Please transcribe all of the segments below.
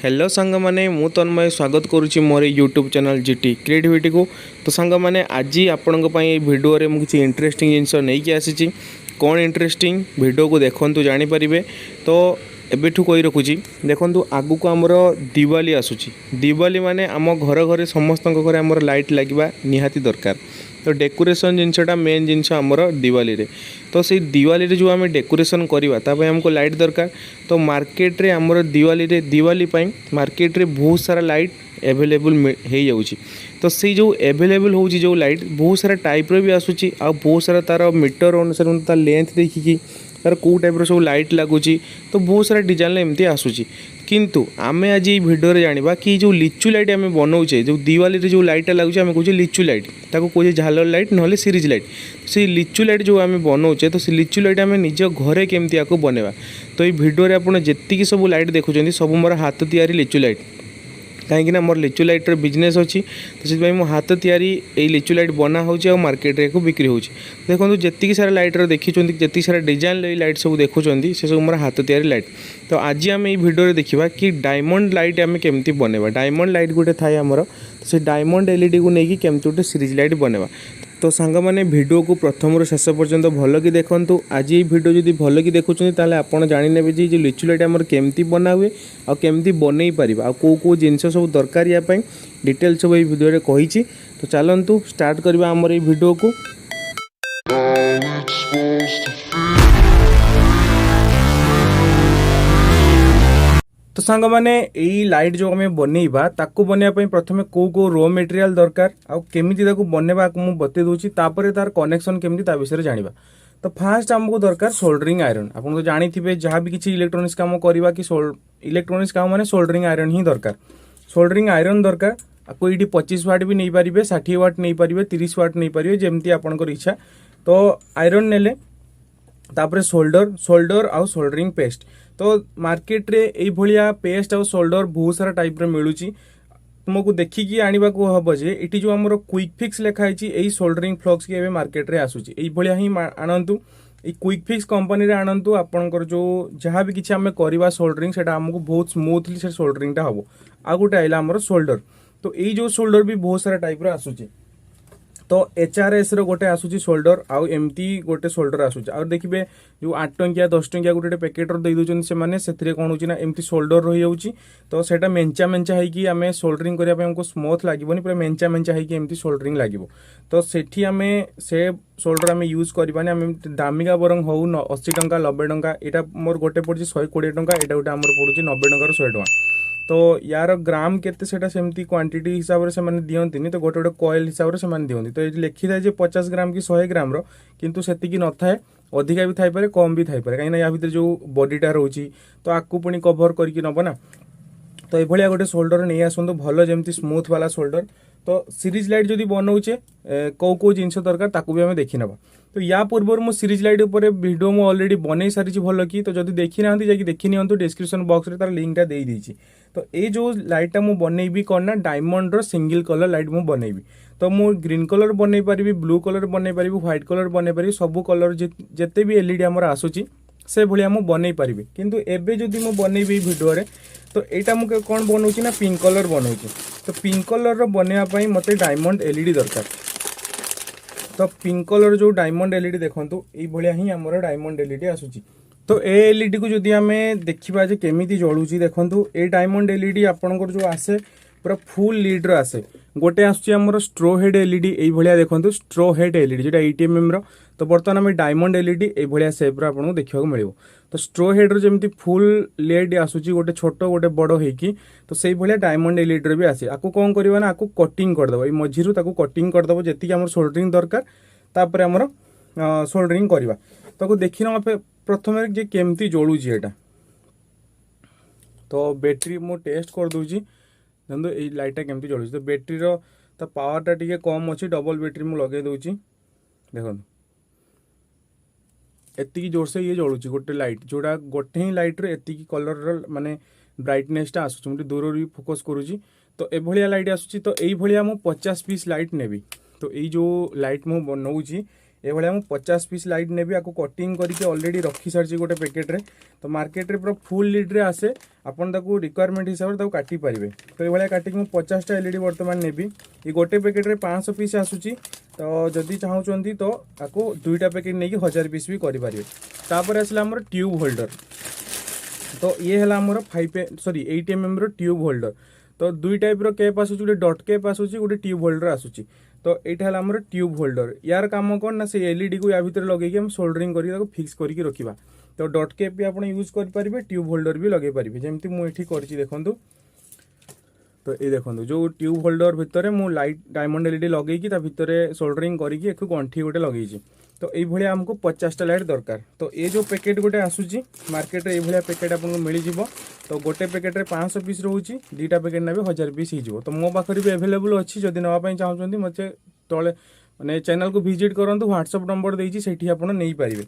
Hello सांग माने मु तन्मय स्वागत करुच्ची मोर यूट्यूब चैनल जीटी क्रिएटिविटी को। तो सांग माने आज आपण भिडियो रे मुझे इंटरेस्टिंग जिनस नहीं आसी कौन इंटरेस्टिंग वीडियो को देखु जानीपर। तो एबेठू कही रखुची देखु आगु को आमर दिवाली आसूची। दिवाली माने आम घर घर समस्त घर आमर लाइट लगे निहाती दरकार। तो डेकोरेशन जिनसटा मेन जिनस आमर दिवाली रे। तो से दिवाली रे जो आम डेकोरेशन करवा तापर हमको लाइट दरकार। तो मार्केट रे आमर दिवाली पाई मार्केट रे बहुत सारा लाइट एवेलेबल हो जाऊँगी। तो से जो एवेलेबल हो जो लाइट बहुत सारा टाइप रो भी आसूची आ बहुत सारा तार मीटर अनुसार तार लेंथ देखिकी तार कौ टाइप सब लाइट लगुच। तो बहुत सारा डिजाइन एमती आसूची किंतु आमे आज ये वीडियो रे जानिबा कि जो लिचु लाइट आमे बनाऊे जो दिवाली रे जो लाइट लगुचे आमे कहूँ लिचु लाइट ताको कहूँ झालर लाइट ना सीरीज लाइट। से लिचु लाइट जो आमे बनाऊे तो से लिचु लाइट आमे निज घरे केमती आको बनेबा। तो ये वीडियो रे आपण जेतिकी सब लाइट देखुछंती सब मोर हाथ तैयारी लिचु लाइट कहीं मोर लिचु लाइटर बिजनेस अच्छी। तो से मो हाथ तैयारी ये लिचु लाइट बना हो मार्केट रे बिक्री हो। देखो जी सारा लाइटर देखी जी सारा डिजाइन लाइट सब देखुं से सब मोर हाथ तैयारी लाइट। तो आज आम ये भिडियो देखा कि डायमंड लाइट आम केमती बनेबा। डायमंड लाइट गोटे थाए आमर तो से डायमंड एलईडी को लेकिन केमती गोटे सीरीज लाइट बनेबा। तो सांग मैंने वीडियो को प्रथम शेष पर्यंत भल कि देखूँ। आज ये वीडियो जब भल कि देखुं ताले आपड़ जाने जो लिचु लाइट आमर केमती बना हुए आ केमती बनई पार आ कौ कौ जिनस सब दरकार या डिटेल सब ये वीडियो कही। तो चलतु स्टार्ट करवा आमर ये वीडियो को। तो सांग मैंने यही लाइट जो आम बनइबा ताकू बनवाई प्रथम कौ कौ रो मटेरियल दरकार आमती बनवा मुझे बते दूसरी तापर तार कनेक्शन केमती ता विषय जाना। तो फास्ट आमको दरकार सोल्डरिंग आयरन। आप तो जानी जहाँ भी किसी इलेक्ट्रोनिक्स काम करवा कि इलेक्ट्रोनिक्स काम माने सोल्डरिंग आयरन ही दरकार। सोल्डरिंग आयरन दरकार आपको ये 25 वाट भी नहीं पारे 60 वाट नहीं पारे 30 वाट नहीं पारे जमती आपंकर इच्छा। तो आयरन नेले तापर सोल्डर आउ सोल्डरिंग पेस्ट। तो मार्केट रे ए भलिया पेस्ट आउ सोल्डर बहुत सारा टाइप रे मिलुची तुमको देखिकी आनिबा को हबो जे इटी जो हमरो क्विक फिक्स लेखा हिची एई सोल्डरिंग फ्लक्स के एबे मार्केट रे आसुची। एई भलिया ही आनंतु ए क्विक फिक्स कंपनी रे आनंतु आपनकर जो जहाँ भी किछि हमें करवा सोल्डरिंग सेटा हमको बहुत स्मूथली से सोल्डरिंग टा हबो। आ गुटे आइला हमरो सोल्डर। तो एई जो सोल्डर भी बहुत सारा टाइप रे आसुची। तो एचआरएस रो गोटे आसूची सोल्डर आउ एमती गोटे सोल्डर आसूची। और देखिए जो 8 टंकिया 10 टंकिया गोटे पैकेट दे दूसरी से माने से कौन होना एमती सोल्डर रही जाऊँगी। तो सेटा मेंचा मेंचा होगी आम सोल्डरिंग करने हमको स्मूथ लगे पूरा मेंचा मेंचा होगी एमती सोल्डरिंग लगे। तो सेठी आम से सोल्डर आम यूज करवानी आम दामिका बरंग हो 80 टंका 90 टंका यहाँ मोर गोटे पड़ी 120 टंका यहाँ गोटे आमर पड़ूँ 90 टंकार 100 टंका। तो यार ग्राम केते सेटा सेमती क्वांटिटी हिसाब से माने दियंतिनी। तो गोटे गोटे कॉइल हिसाब से माने दियंती। तो ये लिखी थाए 50 ग्राम कि 100 ग्राम रो किंतु सेतिकी न थाए अधिका भी थाई पारे कम भी थाई पारे कहीं या भितर जो बॉडीटा रोची तो आकु पुणी कभर करके नब ना। तो ये भलिया गोटे सोल्डर नहीं आसतु भल जमती स्मूथ वाला सोल्डर। तो सीरीज लाइट जदि बनाऊे कौ कौ जिनस दरकार ताकू भी आम देखी नबा। तो या पूर्व मो सीरीज लाइट ऊपर वीडियो मु ऑलरेडी बनै सारी भल कि। तो जदि देखी ना जाकि देखी नियंतु डिस्क्रिप्शन बॉक्स रे तार लिंकटा दे देइछि। तो ये जो लाइटा मु बनैबी कौन ना डायमंड रो सिंगल कलर लाइट मु बनैबी। तो मु ग्रीन कलर बनै पारिबी ब्लू कलर बनै पारिबी व्हाइट कलर बनै पारिबी सब कलर जेते भी एलईडी हमर आसुची से भलिया मु बनै पारिबी। किंतु एबे जदि मु बनैबी वीडियो रे तो एटा मु कोन बनौची ना पिंक कलर बनौची। तो पिंक कलर रो बनैया पई मते डायमंड एलईडी दरकार। तो पिंक कलर जो डायमंड एलईडी देखंतु एई भलिया ही हमर डायमंड एलईडी आसुची। तो ए एलईडी को जदि आम देखा जे केमिति जळुची देखंतु ए डायमंड एलईडी आपनकर जो आसे पूरा फुल लीड रो आसे। गोटे आसुची हमर स्ट्रो हेड एलईडी एई भलिया देखंतु स्ट्रो हेड एलईडी जेटा एटीएमएम रो। तो बर्तमान आम डायमंड एलईडी ए भलिया शेप रो आपनको देखिବାକୁ मिलिबो। तो स्ट्रो हेड रो जेमिति फुल लेड आसुची गोटे छोट गोटे बड़ हेकी तो सेई भलिया डायमंड एलईडी रो भी आसे। आकु कोन करबा ना आकु कटिंग कर दबो ए मझिरु ताकु कटिंग कर दबो जेति हमर सोल्डरिंग दरकार तापर हमर सोल्डरिंग करबा। ताकु देखिना प्रथम जे केमती जळुची एटा। तो बैटरी मु टेस्ट कर दूची देखो ये लाइटा केमती जळुची। तो बैटरी रो तो पावरटा टिके कम अच्छी डबल बैटरी मु लगे दूची देखो एतिकी जोर से ये जळुची गोटे लाइट जोड़ा गोटे ही लाइट रे एतिकी कलर रो माने ब्राइटनेसटा आसुची मुझे दूर भी फोकस करूची। तो ए भलिया लाइट आसुची। तो एई भलिया मु 50 पीस लाइट नेबी। तो ये जो लाइट मु बनौची ये मुझे 50 पीस लाइट नेबी आपको कटिंग करके ऑलरेडी रखी सारी गोटे पैकेट रे। तो मार्केट रे पूरा फुल लीड रे आसे, आपन ताको रिक्वायरमेंट हिसाब से काटी पारिबे। तो ये काटिक मुझे 50 टा एलईडी वर्तमान नेबी। ये गोटे पैकेट रे 500 पीस आसूची। तो जदि चाहूँगी तो आपको 2टा पैकेट नहीं 1000 पीस भी करें। तापर आसला हमर ट्यूब होल्डर। तो ये है हमर 8 mm रो ट्यूब होल्डर। तो दुई टाइप रो कैप आसूची, गोटे डॉट कैप आसूची, गोटे ट्यूब होल्डर आसूची। तो यहाँ है हमर ट्यूब होल्डर। यार काम कौन ना से एलईडी को या भीतर लगे हम सोल्डरिंग करके फिक्स करके रखा। तो डॉट कैप भी आप यूज करेंगे, ट्यूब होल्डर भी लगे पारे जमी मुझे कर देखूँ। तो ये देखो जो ट्यूब होल्डर भितर मु लाइट डायमंड एलईडी लगे भितर सोल्डरिंग करके एक गंठी गोटे लगे। तो ये आमको 50 टा लाइट दरकार। तो ये जो पैकेट गोटे आसूची मार्केट रे ये पैकेट आपको मिल जाव। तो गोटे पैकेट रे 500 पीस रोचे, 2टा पैकेट ने 1000 पीस हो। तो मो पाखे भी अवेलेबल अच्छी, जदि नापी चाहते मत तले मैंने चैनल को विजिट करूँ, व्हाट्सअप नंबर देती से आप नहीं पारे।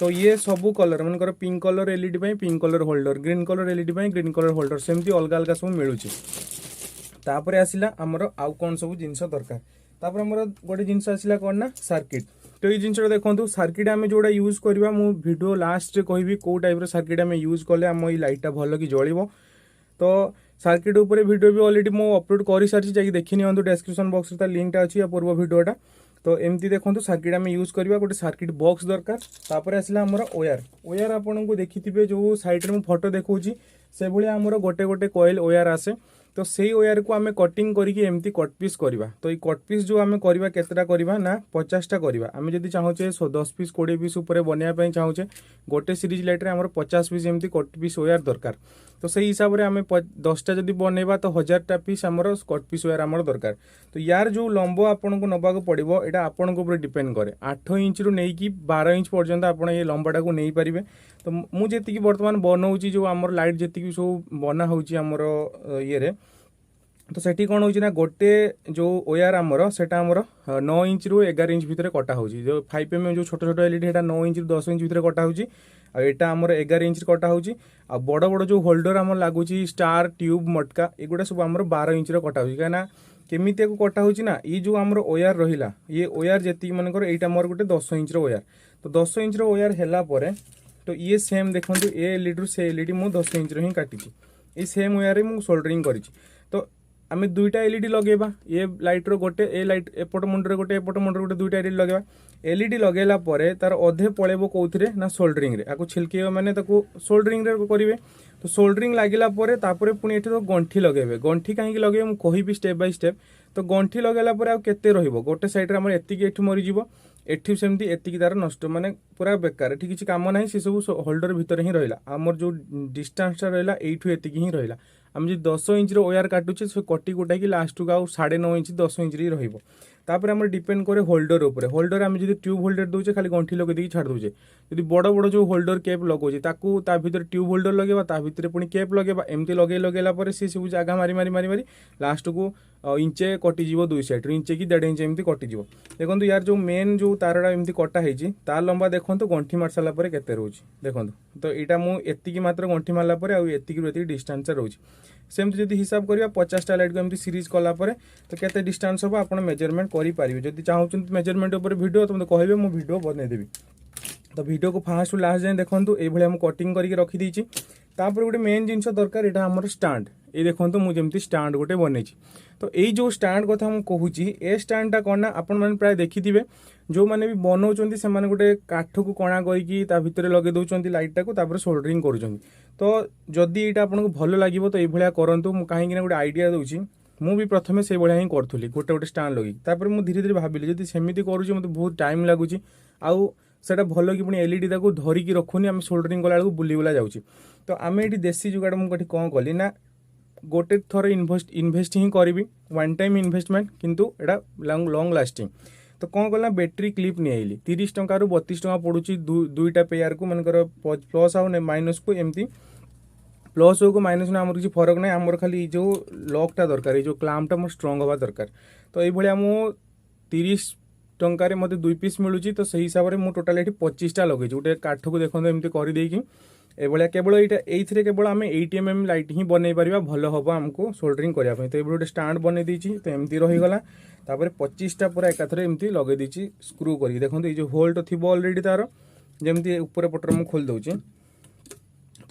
तो ये सब कलर मन pink colour LED pink colour holder, green colour LED green colour holder, सेमती अलग अलग सब मिलूँ। तापर आसला आमर आउ कौन सब जिनस दरकार। तापर आमर गोटे जिनस आसला कौन ना सर्किट। तो ये जिनस देखो सर्किट आम जोड़ा यूज करवा, मु वीडियो लास्ट कहबी कौ टाइप सर्किट आम यूज कले आम ये लाइटा भल कि जलिब। तो सर्किट उपर वीडियो भी ऑलरेडी मु अपलोड कर सारी, जाकि देखि नियंतु डिस्क्रिप्शन बॉक्स रे लिंकटा अच्छी पूर्व वीडियोटा। तो एमती देखो सर्किट आम यूज करवा, गोटे सर्किट बॉक्स दरकार। तापर आसला आमर ओयार। ओयार आपन को देखिथिबे जो साइड रे मु फोटो देखौची से भलिया आमर गोटे गोटे कॉइल ओयार आसे। तो से ओयार को आम कटिंग करके एमती कट पीस करवा। तो ये कट पीस जो आम करवा केतटा करवा ना 50 टा करवा। आम जदि चाहूचे 10 पीस 20 पीस ऊपर बनवाई चाहूचे गोटे सीरीज लाइट रे आमर 50 पीस एमती कट पीस ओयार दरकार। तो से हिसाब से आम 10टा जदि बनवा तो 1000 टा पीस आमर कट पीस ओयार आमर दरकार। तो यार जो लंब आपन को नबा को पड़ो यहाँ आपन को डिपेंड करे। 8 इंच रु नहीं 12 इंच पर्यंत आप ये लंबाटा को नहीं पारे। तो मुझे बर्तमान बनाऊँगी जो आमर लाइट जी सब बना होमर ये, तो सेठी कौन होची ना गोटे जो ओयार आमर सेटा आमर 9 इंच रु 11 इंच भितर कटा होची। जो 5 mm जो छोट छोट एलईडी हेटा 9 इंच रु 10 इंच भितर कटा होची। आ एटा आमर 11 इंच कटा होची। आ बड़ बड़ जो होल्डर आमर लागुची स्टार ट्यूब मटका एगुडा सब आमर 12 इंच रो कटा होची। काना केमिति को कटा होची ना ये जो आमर ओयार रहिला ये ओयार जेती मनकर एटा मोर गोटे 10 इंच रो ओयार। तो 10 इंच रो ओयार हेला परे तो ये सेम देखंतु ए एलईडी रु से एलईडी मु 10 इंच रो ही काटिची। ये सेम ओयार रे मु सोल्डरिंग करिची। तो आम 2टा एलईडी लगेबा, ये लाइट रो गोटे ए लाइट एपट मुंडरे गोटे एपट मुंडरे गोटे 2टा एलईडी लगेबा। एलईडी लगेला परे तार अधे पळेबो कोउथरे ना सोल्डरिंग रे। आको छिलकेबा माने ताको सोल्डरिंग रे करिवे। तो सोल्डरिंग लागिला परे तापरे पुनी एठी तो गंठी लगेबे। गंठी काहे कि लगेबे मु कहिबी स्टेप बाय स्टेप। तो गंठी लगेला परे आ केते रहिबो गोटे साइड रे हमर एतिकी एठी मरि जिवो, एठी सेमती एतिकी तार नष्ट माने पूरा बेकार, एठी किछि काम नाही। से सब होल्डर भितर ही रहिला। हमर जो डिस्टेंस रहिला एठु एतिकी ही रहिला। आम जो 10 इंच ओयार काटुचे से कटी कुटा कि लास्ट को 9.5 इंच 10 इंच री रहिबो। तापर आम डिपेंड करे होल्डर ऊपर। होल्डर आम जो ट्यूब होल्डर दूचे खाली गंठी लगे दी छाड़ दूचे। यदि बड़ बड़ जो होल्डर कैप लगोचे ताकू ता भीतर ट्यूब होल्डर लगेबा, ता भीतर पुनी कैप लगेबा, एमती लगेला परे से सब जगह मारी मारी मारी मारी लास्ट को इंचे कटि जीवो, 2 साइड इंचे कि 1.5 इंच एमती कटि जीवो। देखंतु यार जो मेन जो तारडा एमती कटा हेजी ता लंबा देखंतु गंठी मार साला परे केते रहउची देखंतु। तो एटा मु एतिकी मात्र गंठी मारला परे आ एतिकी डिस्टेंस रहउची। सेमती जदि हिसाब करिया 50 टा लाइट को एमती सीरीज कला परे तो केते डिस्टेंस हो आपण मेजरमेंट करि पारिबे। जदि चाहउछन मेजरमेंट ऊपर वीडियो तो मते कहबे मु वीडियो बनै देबी। तो वीडियो को फास्ट टू लास्ट जाए देखंतु ए भले हम कटिंग करके रखी दीची। तापर गोटे मेन जिनस दरकार एटा हमर स्टैंड। ए देखंतु मु जेमती स्टैंड गोटे बनेची। तो एई जो स्टैंड कथा मु कहूची ए स्टैंडटा कोना आपण माने प्राय देखिथिबे जो माने भी बनौचंती से माने गोटे काठ को कणा करके ता भितर लगे दउचंती लाइटटा को तापर सोल्डरिंग करूचंती। तो जदि एटा आपण को भलो लागिवो तो ए भलिया करंतु। मु काहे कि ना गोटे आइडिया दउची मु भी प्रथमे से भलिया ही करथुली गोटे गोटे स्टैंड लगी। तापर मु धीरे धीरे भाबिली जदि सेमिति करूची मते बहुत टाइम लागुची आउ सेटा भलो कि पुनी एलईडी ताको धरिकी रखुनी आम सोल्डरिंग कला बेलू बुली बुला जाउची। तो आम ये देसी जुगाड़ मुझे कौन कली ना गोटे थर इन्वेस्ट ही करी वन टाइम इन्वेस्टमेंट किंतु एटा लॉन्ग लास्टिंग। तो कौन कल ना बैटेरी क्लिप नहीं 30 टंका रु 32 टंका पड़ुची 2टा पेयर को मनकर प्लस आउ माइनस को एमती प्लस हो को माइनस ना आमर किसी फरक ना आमर खाली जो लॉकटा दरकार जो क्लाम्पटा मोर स्ट्रंग हवा दरकार। तो ये 30 टंकार मत 2 पीस मिलूँ। तो सही हिसाब से मुझे टोटाल ये 25 टा लगे गोटे काठ को देखते एमती कर एभलिया केवल ये केवल आम 80 mm लाइट ही बनई पार भल हम आमको सोल्डरिंग करने। तो ये गोटे स्टाण्ड बनई देती तो एमती रहीगला। तापर 25टा पूरा एकाथरे एमती लगे देती स्क्रू कर देखो ये जो होल्ड थी अलरेडी तार जमी ऊपर पटर मुझे खोल दूसरी।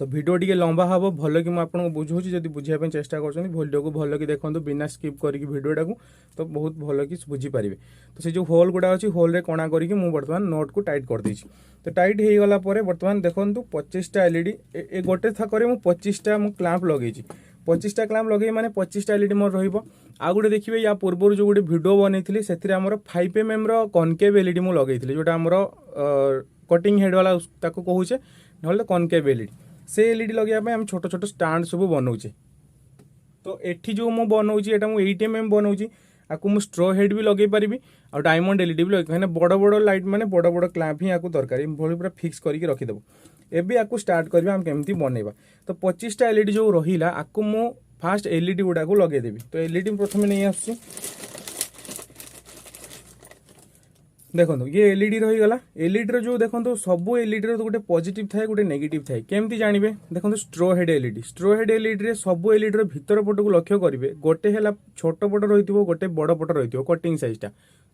तो वीडियो टी लंबा हम भल कि मुझे बुझाऊँ जब बुझापी चेष्टा कर वीडियो को भल कि देखो बिना स्किप करके वीडियोटा को तो बहुत भल कि बुझीपारे। तो से जो होल गुड़ा अच्छी होल कणा करके मुझे बर्तमान नट को टाइट कर देछि। तो टाइट हो गला बर्तमान देखो 25टा एलईडी ए गोटे थकरे मुझे 25टा क्लैंप लगे 25टा क्लैंप लगे माने 25टा एलईडी मोर रहिबो। आ गुटे देखिए या पूर्व जो गोटे वीडियो बनई से 5 mm कनकेव एलईडी मुझे लगे जोटा आमर कटिंग हेड वाला कहूचे ना कनकेव एलईडी से एलईडी लगे आम छोट छोट स्टाण्ड सब बनाऊे। तो एठी जो मु बनाऊँगी एटा मु 80 mm बनाऊँगी आपको मुझे स्ट्रो हेड भी लगे पारि और डायमंड एलईडी भी लगे बड़ बड़ लाइट माने बड़ बड़ क्लैंप ही आपको दरकार भाई पूरा फिक्स करके रखीदेव। एबे आपको स्टार्ट करबा हम केमती बनैबा। तो 25टा एलईडी जो रहिला आपको मु फास्ट एलईडी गुडा को लगे देबी। तो एलईडी प्रथम नहीं आसुची देखो ये एलईडी रहीगला। एलईडी जो देखो सब एलईडी गोटे पॉजिटिव थाए गोटे नेगेटिव थाए केमती जानबे देखो स्ट्रो हेड एलईडी सब एलईडी भीतर पट को लक्ष्य करेंगे गोटे है छोट पट रही गोटे बड़ पट रही कटिंग साइजटा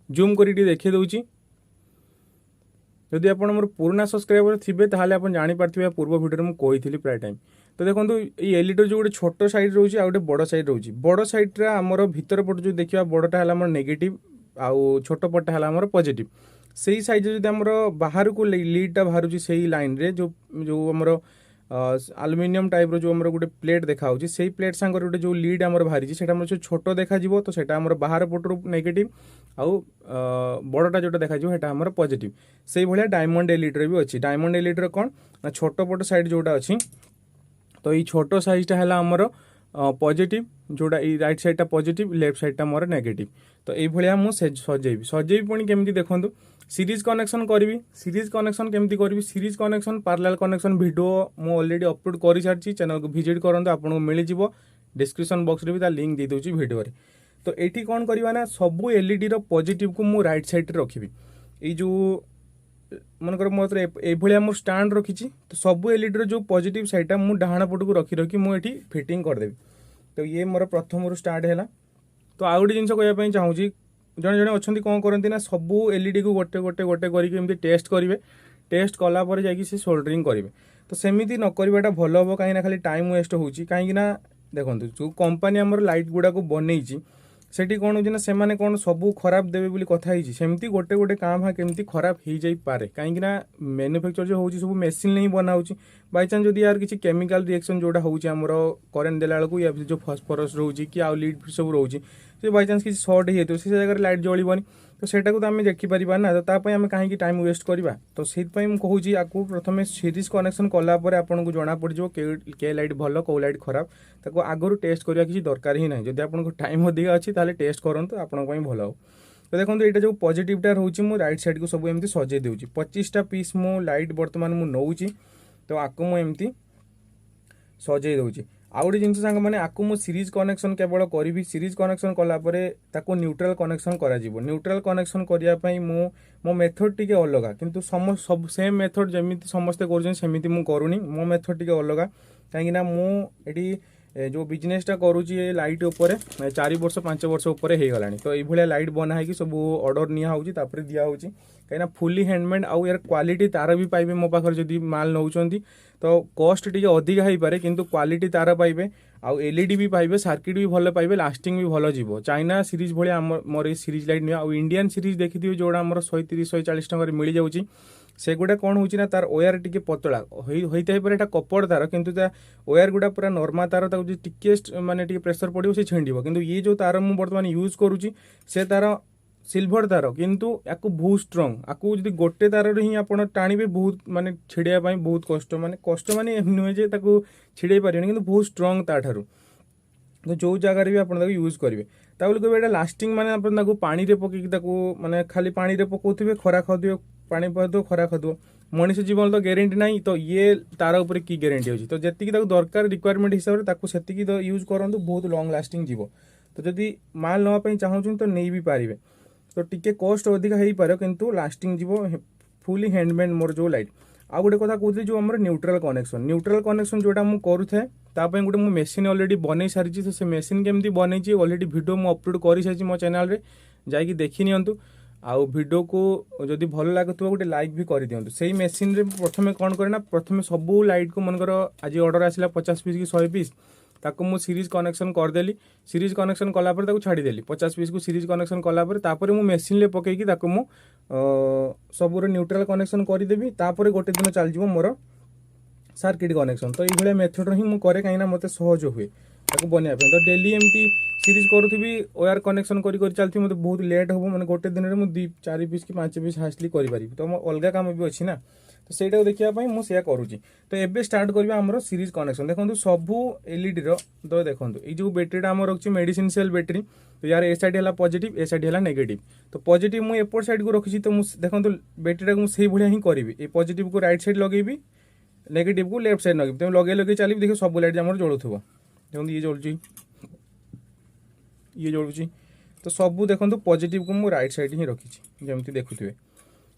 जूम कर देखिए दूची। जदि आप पुराना सब्सक्राइबर थे ताहले आप जापारे पूर्व वीडियो में कही प्राय टाइम। तो देखो ये एलईडी जो गोटे छोट साइड रोचे आ गए बड़ साइड रोचे बड़ साइड्रा आमर भीतर पट जो देखा बड़टा है नेगेटिव आउ छोट पट्टा है पॉजिटिव से ही साइज जो आमर बाहर को लीडटा बाहर से लाइन रे जो जो आमर आलुमिनियम टाइप रो जो आमर गोटे प्लेट देखा से प्लेट सांग गोटे जो लीड आमर बाहरी से छोट देखा तो सेटा आमर बाहर पटू नेगेटिव आउ बड़टा जोटा देखा आमर पॉजिटिव से भाया डायमंड एलईडी भी अच्छी। डायमंड एलईडी कौन ना छोट पट साइड जोटा अच्छी तो ये छोट साइजटा है आमर पॉजिटिव जोटा ये राइट साइडटा पॉजिटिव लेफ्ट साइडटा मोर नेगेटिव। तो ये मुझे सजेबी पुणी केमती देखो सीरीज कनेक्शन करी। सीरीज कनेक्शन केमती करी series connection parallel connection video मु ऑलरेडी अपलोड कर सारी चैनल को विजिट करंतु आपको मिल जाव डिस्क्रिप्शन बॉक्स रे भी ता लिंक दे दूची वीडियो रे। तो एठी कौन करवा ना सबू एलईडी रो पॉजिटिव को मु राइट साइड रे रखिबी। ए जो मनकर मोर एभलिया मोर स्टैंड रखी तो सबू एलईडी रो जो पॉजिटिव साइडटा मु डाहाण पट को रखी रखी मु एठी फिटिंग कर देबी। तो ये मोर प्रथम रु स्टार्ट है। तो आउ गोटे जिनस कहवाई चाहूँगी जड़े जड़े अच्छा कौन करती ना सबू एलईडी को गोटे गोटे गोटे करके टेस्ट करेंगे टेस्ट कलापर जाकि से सोल्डरिंग करेंगे। तो सेमती न करवाटा भल हम कहीं खाली टाइम वेस्ट हो कहीं देखो जो कंपनी आमर लाइट गुड़ा को बनई सेठी कौन होना से कौन सबू खराब देवे बोली कथा सेमती गोटे गोटे काम हाँ केमती खराब हो जाई पारे कहीं मैन्युफैक्चर जो होची सब मेसीन नहीं बनाऊँ बाई चांस जदि यार किसी केमिकल रिएक्शन जोटा होची आमर करेन्ट देला बेलू या जो फस्फरस रोचे कि आउ लीड सब रोचे से बाई चांस किसी सर्ट हो से जगह लाइट जलबनी तो सेटा को तो आम देखिपर ना। तो तापाई आम कहीं टाइम वेस्ट करवा। तो से कहूँ आपको प्रथम सीरीज कनेक्शन कलापर आपको जना पड़ के लाइट भल कौ लाइट खराब ताको आगु टेस्ट करवा किसी दरकार ही ना। जब आपको टाइम अधिक अच्छी टेस्ट करूँ आपण भल हो। तो देखो ये जो पॉजिटिवटा रोचे मु राइट साइड को सब एमती सजे दूची 25टा पीस मु लाइट बर्तमान मु नौची। तो आपको मुझे सजे दूची। आउ गोटे जिन सांग मैंने आपको मु सीरीज कनेक्शन केवल करी सीरीज कनेक्शन कलापर ताको न्यूट्रल कनेक्शन करा जिवो। न्यूट्रल कनेक्शन करने मो मेथड टी अलग किंतु सब सेम मेथड जमी समस्ते करमी मु करूनी मो मेथड टी अलग कहीं मुझे जो बिजनेसटा करुँची लाइट उपर 4 वर्ष 5 वर्ष उपर हो गला। तो ये लाइट बनाई सब ऑर्डर निपर दिया कहीं फुली हैंडमेड आउ यार क्वालिटी तार भी पाइबे मो पाखर जदि माल नौचंती तो कॉस्ट टी अधिक हो पारे किंतु क्वालिटी तार पाइबे आउ एलईडी भी पाइबे सर्किट भी भल पाइबे लास्टिंग भी भल जीवो। चाइना सीरीज भाया मोर ये सीरीज लाइट नुआ इंडियन सीरीज देखिए जोड़ा आम 130-140 टकर मिल जाऊँगी सेगुड़ा कौन होची ना तार ओयार टिके पतला होता है कपड़ तार किंतु ओयार गुड़ा पूरा नॉर्मल तार टिके माने टिके प्रेशर पड़ो से छिंडिबो। किंतु ये जो तार मु वर्तमान यूज करूची से तार सिल्वर तार किंतु याकू बहुत स्ट्रंग आपको जब गोटे तार ही आप टाणिबे बहुत माने छिड़िया बहुत कष्ट माने नुहे छिड़े पारे कि बहुत स्ट्रंग ताठारू। तो जो जगार भी आप यूज करेंगे ताबले कहते लास्टिंग माने आप पानी रे पकईक माने खाली पानी रे पकाउथिबे खरा खादो पानी पकादो खरा खादो मनीष जीवन तो ग्यारंटी ना। तो ये तार उपर की ग्यारंटी अच्छी तो जी दरकार रिक्वायरमेंट हिसाब से यूज करूँ बहुत लंग लास्टिंग जीव। तो जदि माल नापी चाहूँ तो नहीं भी पारे तो टिके कॉस्ट अधिक हो पारे किंतु लास्टिंग जीव फुली हैंडमेड मोर जो लाइट। आ गोटे कथा कहते जो आम न्यूट्राल कनेक्शन जोटा मुझे करूए ताप गोटे मुझे मेसीन अलरेडी बनई सारी तो से मेसीन केमती बनई अलरेडी वीडियो मुझे अपलोड कर सारी मो चैनल रे जाकि देखी नियंतु आउ वीडियो को जदि भल लगुव गोटे लाइक भी कर दिंतु से मेसीन रे प्रथम कौन करे प्रथम सबू लाइट को मनकर आज ऑर्डर आसला 50 पीस कि 100 पीस ताको मु सीरीज कनेक्शन करदेली सीरीज कनेक्शन कलापर ताको छाड़ीदेली 50 पीस को सीरीज कनेक्शन कलापर तापर मु मेसीन ले पकईकी ताको मु सबूर न्यूट्राल कनेक्शन करदेवी तापर गोटे दिन चल जाव मोर सर्किट कनेक्शन तो ये मेथड ही मुझे करे कहीं मत सहज हुए ताको बनवाई तो डेली एमती सीरीज करूथी ओआर कनेक्शन कर चलती मतलब बहुत लेट हम मैंने गोटे दिन में मुझे 4 पीस कि 5 पीस हास्टली करें तो मो अलग काम भी अच्छी ना तो सहीटा देखापी मुझे करुँची तो एबे स्टार्ट करवा आमर सीरीज कनेक्शन देखो सबू एलईडी तो देखो ये जो बैटेरीटा आम रखी मेडिसिन सेल बैटेरी तो यार ए साइड है पॉजिटिव ए साइड है नेगेटिव तो पॉजिटिव मुझे एपट साइड को रखी तो देखो बैटेरीटा को से भाया ही करी ये पॉजिटिव को राइट साइड लगेबी नेगेटिव को लेफ्ट साइड लगे तुम लगे लगे चलिए देखिए सब लाइट आम जलुव देखो ये जलुची ये जलुची तो सबू देखो पॉजिटिव को मुझे राइट साइड ही रखी जमी देखुए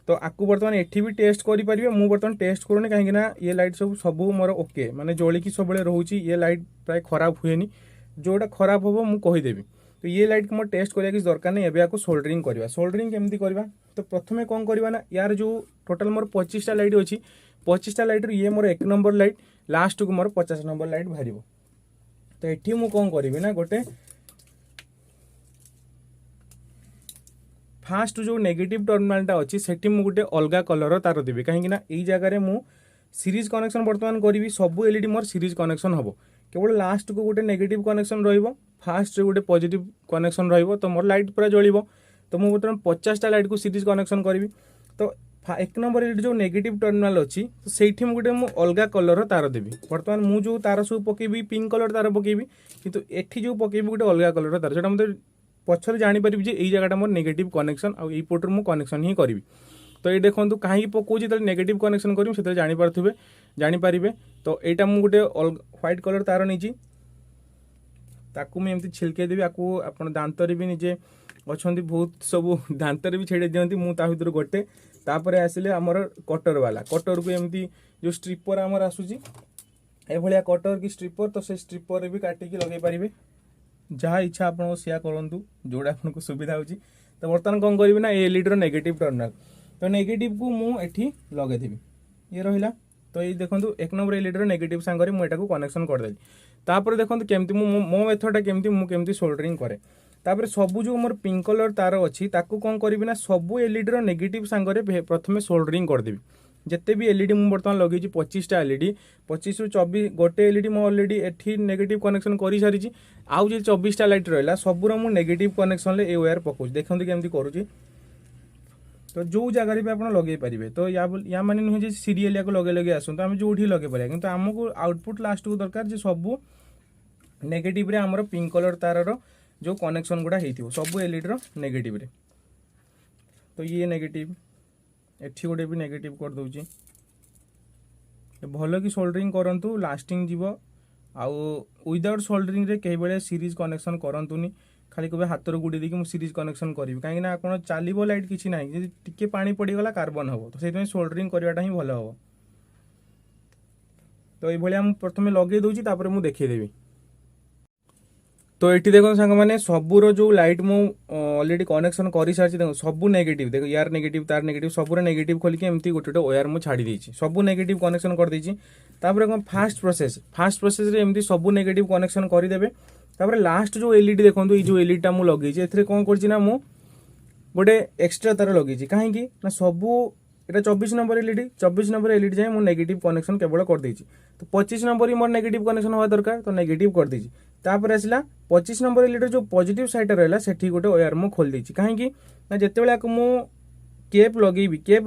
तो आपको बर्तमान एठी भी टेस्ट करेंगे मुझे बर्तमान टेस्ट करूनी कहीं ये लाइट सब मोर ओके माने जोड़िकी सब रोचे ये लाइट प्राय खराब हुए जोटा खराब हम मुझे कहीदेवी तो ये लाइट को मोर टेस्ट करा किसी दरकार नहीं एबे आपको सोल्डरिंग करवा सोल्डरिंग केमती करवा तो प्रथम कौन करवा ना यार जो टोटाल मोर 25टा लाइट अच्छी 25टा लाइट ये मोर 1 नंबर लाइट लास्ट को मोर 50 नंबर लाइट बाहर तो ये मुझे कौन करी ना गोटे फास्ट जो नेगेटिव टर्मिनालटा अच्छी सेठी मु गोटे अलग कलर तार देवी कहीं यही जगह मु सीरीज कनेक्शन बर्तमान करी सब एलईडी मोर सीरीज कनेक्शन हम केवल लास्ट को गोटे नेगेटिव कनेक्शन फास्ट गोटे पॉजिटिव कनेक्शन तो मोर लाइट पूरा जलिब तो मुझे बर्तमान 50टा लाइट को सीरीज कनेक्शन करी तो 1 नंबर एलईडी जो नेगेटिव टर्मिनाल अच्छी तो सेठी गोटे मु अलग कलर तार देवी बर्तमान मु जो तार सब पकेबी पिंक कलर तार पकेबी किंतु एठी जो पकेबी गोटे अलग कलर तार जो मतलब पछर जापर ये जगह मोर नेगेटिव कनेक्शन आउ पटर मु कनेक्शन ही करी तो ये देखो कहीं पकाऊँ जो नेगेटिव कनेक्शन करी से जानीपारे तो यहाँ मुझे गोटे व्हाइट कलर तार नहीं ताकू मुझे छिलके देवी आपको आप दांतर भी निजे अच्छा बहुत सब दांतर भी छेड़े दिखती मुझे भर गोटे तापर आसिले आमर कटर वाला कटर को एमती जो स्ट्रिपर आमर आसूसी एभलिया कटर कि स्ट्रिपर तो से स्ट्रिपर भी काटिकी लगे पारे जहाँ इच्छा आप सेया करूँ जोड़ा आपको सुविधा होची तो बर्तमान कौन करी ना एलईडी नेगेटिव टर्मिनाल तो नेगेटिव को मुझे लगेदेवी ये रहा तो ये देखो 1 नंबर एलईडी नेगेटिव सांगे मुझे कनेक्शन करदेली तापर देखो केमती मो मेथडा केमती सोल्डरिंग करे तापर सबू जो मोर पिंक कलर तार अच्छी ताकू कौन करी ना सबू एलईडी नेगेटिव सांगे प्रथम सोल्डरिंग करदेवी जिते भी एलईडी मुझे बर्तमान लगे 25टा एलईडी 25 ରୁ 24 गोटे एलईडी मुझे अलरेडी एठी नेगेटिव कनेक्शन कर सारी आउ जो 24टा लाइट रहा सबूर मुझे नेगेटिव कनेक्शन ए वायर पकाऊँ देखते केमती करुँची तो जो जगह भी आप लगे पारे तो या माने नुहे सीरियल को लगे लगे आसतु आम जो लगे पारे कि आमको आउटपुट लास्ट को दरकार जो सबू नेगेटिव रे आमर पिंक कलर तार जो कनेक्शन गुड़ा हो सबू एलईडी नेगेटिव रे तो ये नेगेटिव एठी गोटे भी नेगेटिव कर दूची भल कि सोल्डरिंग करंतु लास्टिंग जीव आउ विदाउट सोल्डरिंग रे कई बेले सीरीज कनेक्शन करंतुनी खाली कबे हाथ रो गुडी देकी मु सीरीज कनेक्शन करिवि काहे ना आपण चालिबो लाइट किछि नाही जदि टिके पानी पड़ी गला कार्बन हबो तो सेति सोल्डरिंग करवाटा ही भल हबो तो ए भलिया मु प्रथमे लगे दोची तापर मु देखै देबी तो ये देखो सांग मैंने सबूर जो लाइट मु अलरेडी कनेक्शन कर सारी देखो सबू नेगेटिव देखो यार नेगेटिव तार नेगेटिव सबूर नेगेटिव खोलिकी एमती गोटे गोटे वायर मु छाड़ी देछि सबू नेगेटिव कनेक्शन कर देछि तापर कौन फास्ट प्रोसेस रे एमती सबू नेगेटिव कनेक्शन करदेवे तापर लास्ट जो एलईडी देखो ये जो एलईडी मु लगे एथरे कौन करछि ना मु गोटे एक्स्ट्रा तार लगे कहीं ना सबू এটা 24 नंबर एलईडी 24 नंबर एलईडी जाए मु नेगेटिव कनेक्शन केवल कर देछि तो 25 नंबर ही मोर नेगेटिव कनेक्शन होवा दरकार तो नेगेटिव कर देछि तापर आसला 25 नंबर एलईडी जो पॉजिटिव साइड रहला सेठी गोटे वायर मु खोल देछि काहे ना जेतेबेला को मु केप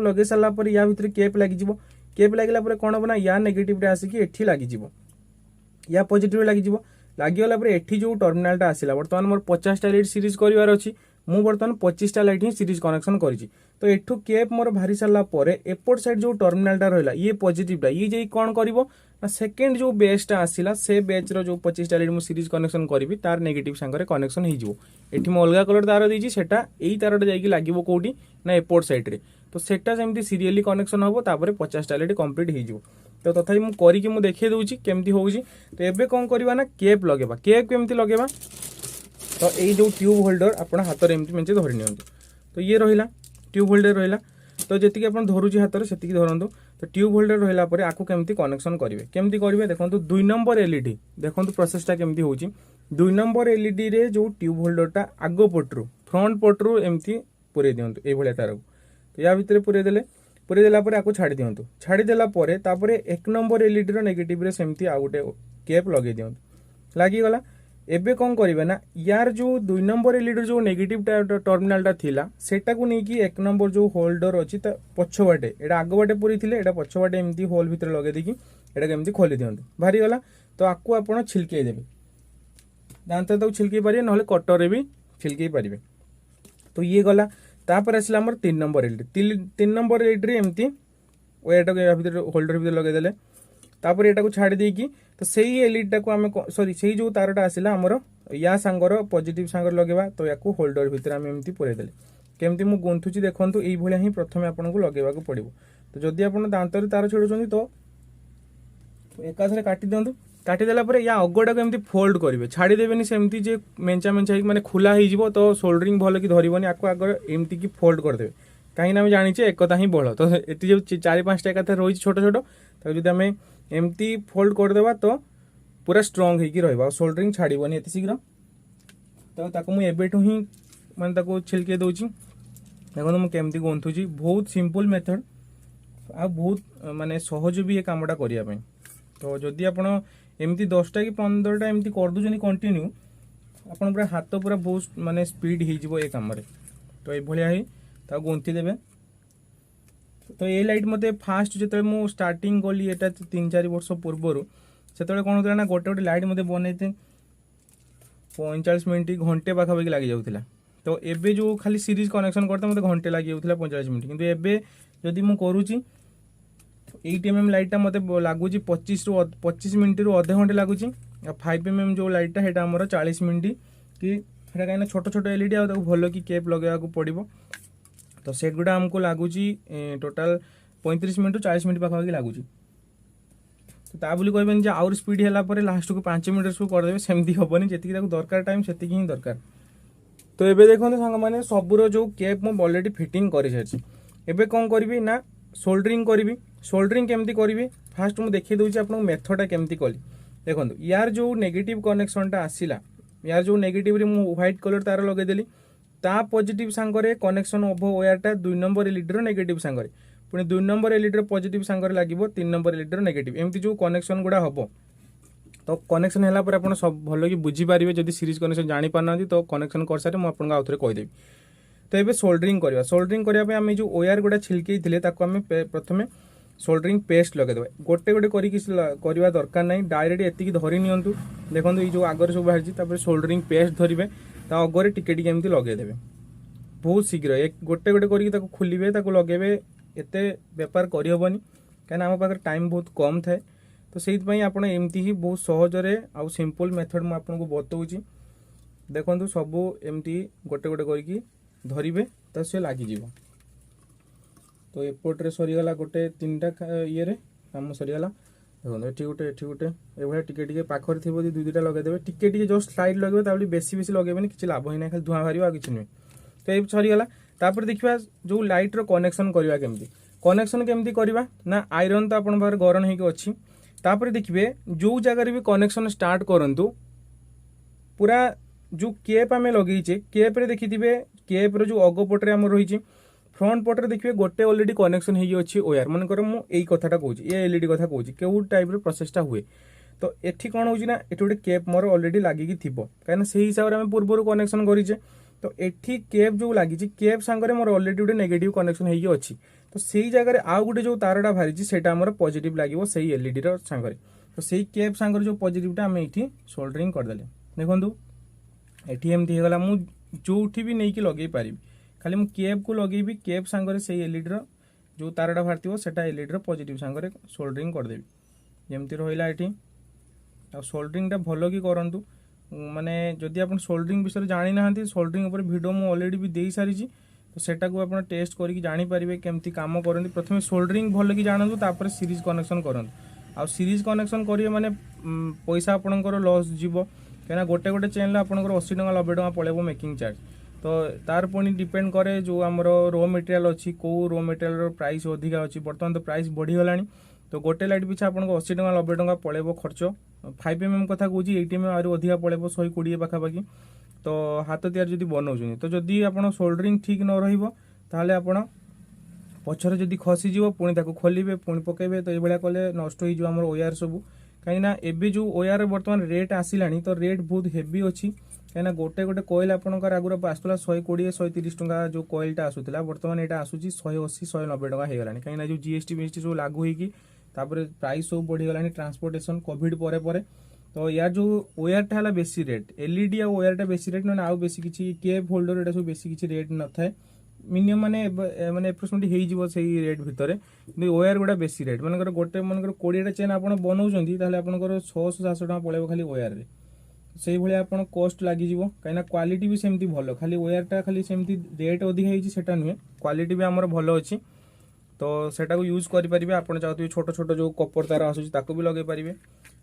लगे साला पर या भितर केप लागि जिवो केप लागिला पर कोन बना या नेगेटिव रे आसी कि एठी लागि जिवो या पॉजिटिव लागि जिवो लागि गला पर एठी जो टर्मिनलटा आसिला वर्तमान मोर 50 टा एलईडी सीरीज करिवार अछि मु बर्तमान 25टा लाइट ही सीरीज कनेक्शन करी तो एठू केप मोर भारी सारा पर एपट साइड जो टर्मिनालटा रहा ये पॉजिटिवटा ये जे कौन कर ना सेकेंड जो बेचटा आसला से बेच रो जो 25 एलईडी मु सीरीज कनेक्शन करी तार नेगेटिव सांगरे कनेक्शन हो एठी मु अलगा कलर तार देछि सेटा एई तारटा जाई लागिवो कोडी ना एपोर्ट साइड रे तो सेटा सेमती सीरियली कनेक्शन हबो तापर 50 एलईडी कंप्लीट हो जिवो तो तथापि मु करी कि मु देखै दउछि केमती होउछि तो एबे कोन करबा ना केप लगेबा केप केमती लगेबा तो एई जो ट्यूब होल्डर आपण हाथ रे एमती मेंचे धरि नियंतु तो ये रहिला ट्यूब होल्डर रहिला तो जति आपण धरुछि हाथ रे सेति धरंतु तो ट्यूब होल्डर रहिला परे आकु केमती कनेक्शन करिवे देखंतु 2 नंबर एलईडी देखंतु प्रोसेसटा केमती होउछि 2 नंबर एलईडी रे जो ट्यूब होल्डरटा आगो पटरु फ्रंट पटरु एमती पुरे दियंतु ए भले तारକୁ तो या भितरे पुरे देला परे आकु छाड़ी देला परे तापरे 1 नंबर एलईडी रो नेगेटिव रे सेमती आ गुटे केप लगे दियंतु लागी गला एबे कौन करिवे ना यार जो 2 नंबर एलईडी जो नेगेटिव टर्मिनाल टा थिला सेटा को नहीं कि 1 नंबर जो होल्डर अछि त पछ बाटे एडा आग बाटे पुरी थिले एडा पछ बाटे एमती होल भीतर लगे देकी एडा केमती खोली दियंतु भारी गला तो आकु आपण छिलके देबे दांत तो छिलके पारिए नहले कटर रे भी छिलके पारिबे तो ये गला तापर आसला हमर 3 नंबर एलईडी 3 नंबर एलईडी रे एमती ओयाटा के भीतर होल्डर भीतर लगे देले तापर एटा को छाड़ी देकी तो सही एलईडी टा को आमे सॉरी सही जो तारटा आसिला हमर या सांगर पॉजिटिव सांगर लगेबा तो याकू होल्डर भीतर आमे एमती पुरे देले केमती मु गुंथुची देखंतु एई भलिया ही प्रथमे आपन को लगेबा को पड़िबो तो जदी आपन दांतर तार छेडुचंदी तो एकाथरे काटी दियंतु काटी देला परे या अगोडा को एमती फोल्ड करिवे छाड़ी देबेनी सेमती जे मेंचा ही माने खुला ही जिवो तो सोल्डरिंग भलो की धरिबोनी आकु आगर एमती की फोल्ड कर देबे काहे ना हम जानि छे एकता ही बळ तो एति जो 4-5 टा एकाथरे रोई छोटो छोटो तो जदी हमें एमती फोल्ड कर देबा तो पूरा स्ट्रांग हेकी रहबा सोल्डरिंग छाड़ीबोनी एति शीघ्र तो ताको मु एबेठु ही माने ताको छिलके दोची देखो मु केमती गोंथुची बहुत सिंपल मेथड आ बहुत माने सहज भी ये कामटा करिया पई तो जदी आपण एमती 10टा कि 15टा एमती कर दुजनी कंटिन्यू आपण पूरा हाथ पूरा बहुत माने स्पीड ही जिवो ए काम रे तो ए भलिया ही ता गोंथि देबे तो ये लाइट मते फास्ट जते मु स्टार्टिंग गली एटा 3-4 वर्ष पूर्वरु सेतले कोन होतला ना गोटे गोटे लाइट मते बनैते 45 मिनिट घंटे पाखा पाखी लागि जाउथिला तो एबे जो खाली सीरीज कनेक्शन करते मते घंटे लागि जाउथिला 45 मिनिट किंतु एबे जदी मु करूची 8 mm लाइट मते लागुची 25 मिनिट रु आधे घंटे लागुची 5 mm जो लाइट टा हेटा हमर 40 मिनिट कि हेटा काइना छोटो छोटो एलईडी आ ताको भलो की केप लगेया को पड़िबो तो सेट गुडा हमको लागुची टोटल 35 मिनिट 40 मिनिट पाखा पाखी लागुची तो ता बोली कहबेन जे आउर स्पीड होला परे लास्ट को 5 मिनिट सु कर देबे सेमती होबनी जेतिकी ताको दरकार टाइम सेतिकी ही दरकार तो एबे देखो सांग माने सबुरो जो केप मो ऑलरेडी फिटिंग करि छछि एबे कोन करबी ना सोल्डरिंग केमती करी फास्ट मुझे देखी दूसरी आपको मेथडा केमती कली देखो यार जो नेगेटिव कनेक्शन टा आसला यार जो नेगेटिव रे मु व्हाइट कलर तार लगेदेली ता पॉजिटिव सांगरे कनेक्शन ओभ वायरटा 2 नंबर एलईडी रो नेगेटिव सांगरे पुणी 2 नंबर एलईडी रो पॉजिटिव सांगरे लागिवो 3 नंबर एलईडी रो नेगेटिव एमती जो कनेक्शन गुडा हबो तो कनेक्शन हैला पर आपण सब भलो की बुझी पारिबे जदी सीरीज कनेक्शन जानि पारना तो कनेक्शन कर सारे मु आपण आउथरे कहि देबी तो ये सोल्डरिंग करने आम जो ओयार गुड़ा छिलके थे आम प्रथम सोल्डरिंग पेस्ट लगेदेव गोटे गोटे करवा दरकार नहीं डायरेक्ट एतिकी धरी नियंतु देखो ये जो आगर सब बाहर सोल्डरिंग पेस्ट धरिवे ता अगरे टिके टिके एमती लगेदेवे बहुत शीघ्र एक गोटे गोटे करके खोलिए लगेबे एते बेपार करहबनी कहीं आम पाखे टाइम बहुत कम थाए तो से एमती ही बहुत सहजरे आउ सिंपल मेथड मुझे आपको बताऊँगी देखो सबू एमती गोटे गोटे करके धरिबे तो से लगी तो एपटे सरीगला गोटे 3टा ये कम सरीगला देखो एटी गोटे ये टिके पाखर थी 2-2टा लगेदेवे टिके जस्ट स्लाइड लगे ताबली बेसी बेसी लगेबेनी किछि लाभ ही ना खाली धुआं बाहर आ किछि नुहे तो ये सरीगला तापर देखिबा जो लाइट रो कनेक्शन करवा केमती करवा ना आयरन तो आपन बाहर गरम होइके अछि तापर देखिबे जो जगह भी कनेक्शन स्टार्ट करंतु पूरा जो केप आम लगे केप रे देखिथिबे केप रो जो अगोपटे आम रही फ्रंट पटे देखिए गोटे ऑलरेडी कनेक्शन हो ओयार मनकर मु एई कथाटा कहूँ ये एलईडी कथा कहूँ केउ टाइप रो प्रोसेसटा हुए तो एठी कौन होची ना एठी गोटे केप मोर ऑलरेडी लागिकी थिबो काहे से हिसाब रे हम पूर्व कनेक्शन करिचे तो एठी केप जो लागिची केप सांगरे मोर ऑलरेडी गोटे नेगेटिव कनेक्शन हेई अछि तो सेही जगह रे आ गोटे जो तारटा भारिची सेटा हमर पॉजिटिव लागिवो सेही एलईडी रो सांगरे तो सेही केप सांगरे जो पॉजिटिवटा हम एठी सोल्डरिंग कर देले देखंतु एठी एमती हेगला मु जोठी भी नहीं कि लगे पारि खाली मु केप को लगेबी केप सांगरे से एलईडी रो जो तारटा भारतीव सेटा एलईडी रो पॉजिटिव सांगरे सोल्डरिंग कर देबी जमती रहा ये सोल्डरिंगटा भल कि करूँ माने जदि आप सोल्डरिंग विषय जानी ना सोल्डरिंग उपर वीडियो मु ऑलरेडी भी दे सारी तो सेटा को आप टेस्ट करके जानीपारे केमती काम करते प्रथम सोल्डरिंग भल कि जानतु तापर सीरीज कनेक्शन करूँ आ सीरीज कनेक्शन करेंगे माने पैसा आपंकर लॉस जीव कहीं गोटे गोटे चेन आपंकर 80 टका 90 टका पड़ेगा मेकिंग चार्ज तो तार पुणी डिपेंड करे जो आमर रो मटेरियल अच्छी कौ रो मटेरियल प्राइस अधिका अच्छी बर्तमान तो प्राइस बढ़ीगला तो गोटे लाइट पिछा आपको 80 टका 90 टका पड़ेगा खर्च 5mm कथा कहूँ 8mm आदि अधिका पड़ेगा 120 पाखापाखि तो हाथ तैयार जब बनाऊँ तो जदि आप सोल्डरिंग ठीक न रहा आप पछरे जदि खसीज पुणी खोलिए पुणी पकेबे तो ये कले नष्ट हो ओयार सब कहीं एबे जो ओयार बर्तमान रेट आसिला तो रेट बहुत हेवी अच्छी कहीं गोटे गोटे कोइल आपंकर आगुरी आसूला 120 130 टका जो कोइलटा आसूला बर्तमान यहाँ आसूसी 180 190 टका होगा कहीं जो जीएसटी बीएसटी सब लागू होगी प्राइस सब बढ़ीगला ट्रांसपोर्टेशन कोविड पर तो यार जो ओयारटा है बेसी रेट एलईडी ओयारटा बेसी रेट ना आउ बेसी किसी केप होल्डर यहाँ सब बेसी किसी रेट न थाए मिनिमम माने एप्रोक्सीमेटली हो रेट भितर ओयार गुड़ा बेसी रेट मानकर गोटे मनकर 20टा चेन आप बनाऊँ आपंकर 600-700 टका पड़ेगा खाली ओयार से भाई आप कस्ट लगे कहीं क्वालिटी भी सेमती भल खाली ओयारटा खाली सेमती रेट अधिका होता नुहे क्वालिटी भी आमर भल अच्छी तो सेटा को यूज करेंगे आप चाहते छोट छोट जो कपर तार आसूँ भी लगे पारे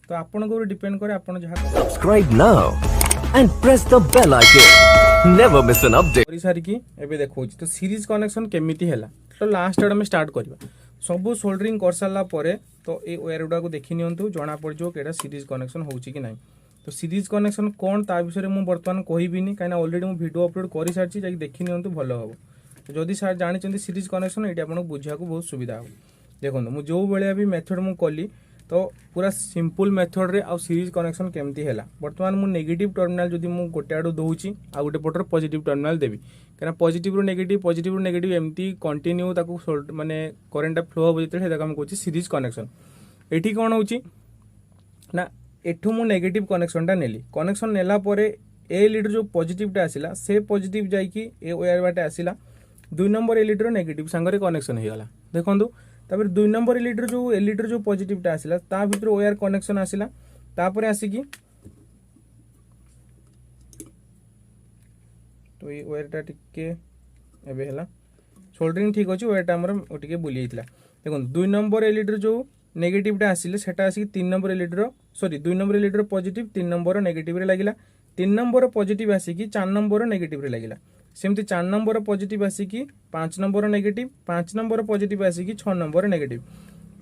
तो आपन को डिपेंड करे आपन जहाँ subscribe now and press the bell icon never miss an update करि सारी की एबे देखौ तो सीरीज कनेक्शन केमिति हैला तो लास्ट एड में स्टार्ट करबा सब सोल्डरिंग कर साला परे तो ए वायर गुडा को देखि नियंतु जणा पड़ जो केडा सीरीज कनेक्शन होउची कि नाही तो सीरीज कनेक्शन कोन ता विषय मु वर्तमान कहबिनी काइना ऑलरेडी मु वीडियो अपलोड करि सारची जाई देखि नियंतु भलो हबो तो जदि सर जानि चंदी सीरीज कनेक्शन एटी आपन बुझिया को बहुत सुविधा हो देखो मु जो बेले भी मेथड मु कली तो पूरा सिंपल मेथड रे आ सीरीज कनेक्शन केमती हैला वर्तमान मु नेगेटिव टर्मिनल जदि मु गोटे आडू दउची आ गोटे पटर पॉजिटिव टर्मिनल देबी कना पॉजिटिव रो नेगेटिव एमती कंटिन्यू ताको माने करंट फ्लो हो जते हेदा काम कोची सीरीज कनेक्शन एठी कोन होची ना एठू मु नेगेटिव कनेक्शन टा नेली कनेक्शन नेला परे ए लीडर जो पॉजिटिव टा आसिला से पॉजिटिव जाई कि ए वायर बाटे आसिला 2 नंबर ए लीडर नेगेटिव संगरे कनेक्शन हे गला देखंतु तापर 2 नंबर एलिटर जो पॉजिटिव टा आसिला ता भीतर ओयार कनेक्शन आसिला तापर आसी की तो ये ओयार टा टिके एबे हला सोल्डरिंग ठीक अछि ओयार टा हमर टिके बुली हितला देखो 2 नंबर एलिटर जो नेगेटिव टा आसिले सेटा आसी 3 नंबर एलिटर सॉरी 2 नंबर एलिटर पॉजिटिव 3 नंबर नेगेटिव रे लागिला 3 नंबर पॉजिटिव आसी की 4 नंबर नेगेटिव रे लागिला सेमती 4 नंबर पॉजिटिव आसिकी 5 नंबर नेगेटिव 5 नंबर पॉजिटिव आसिकी 6 नंबर नेगेटिव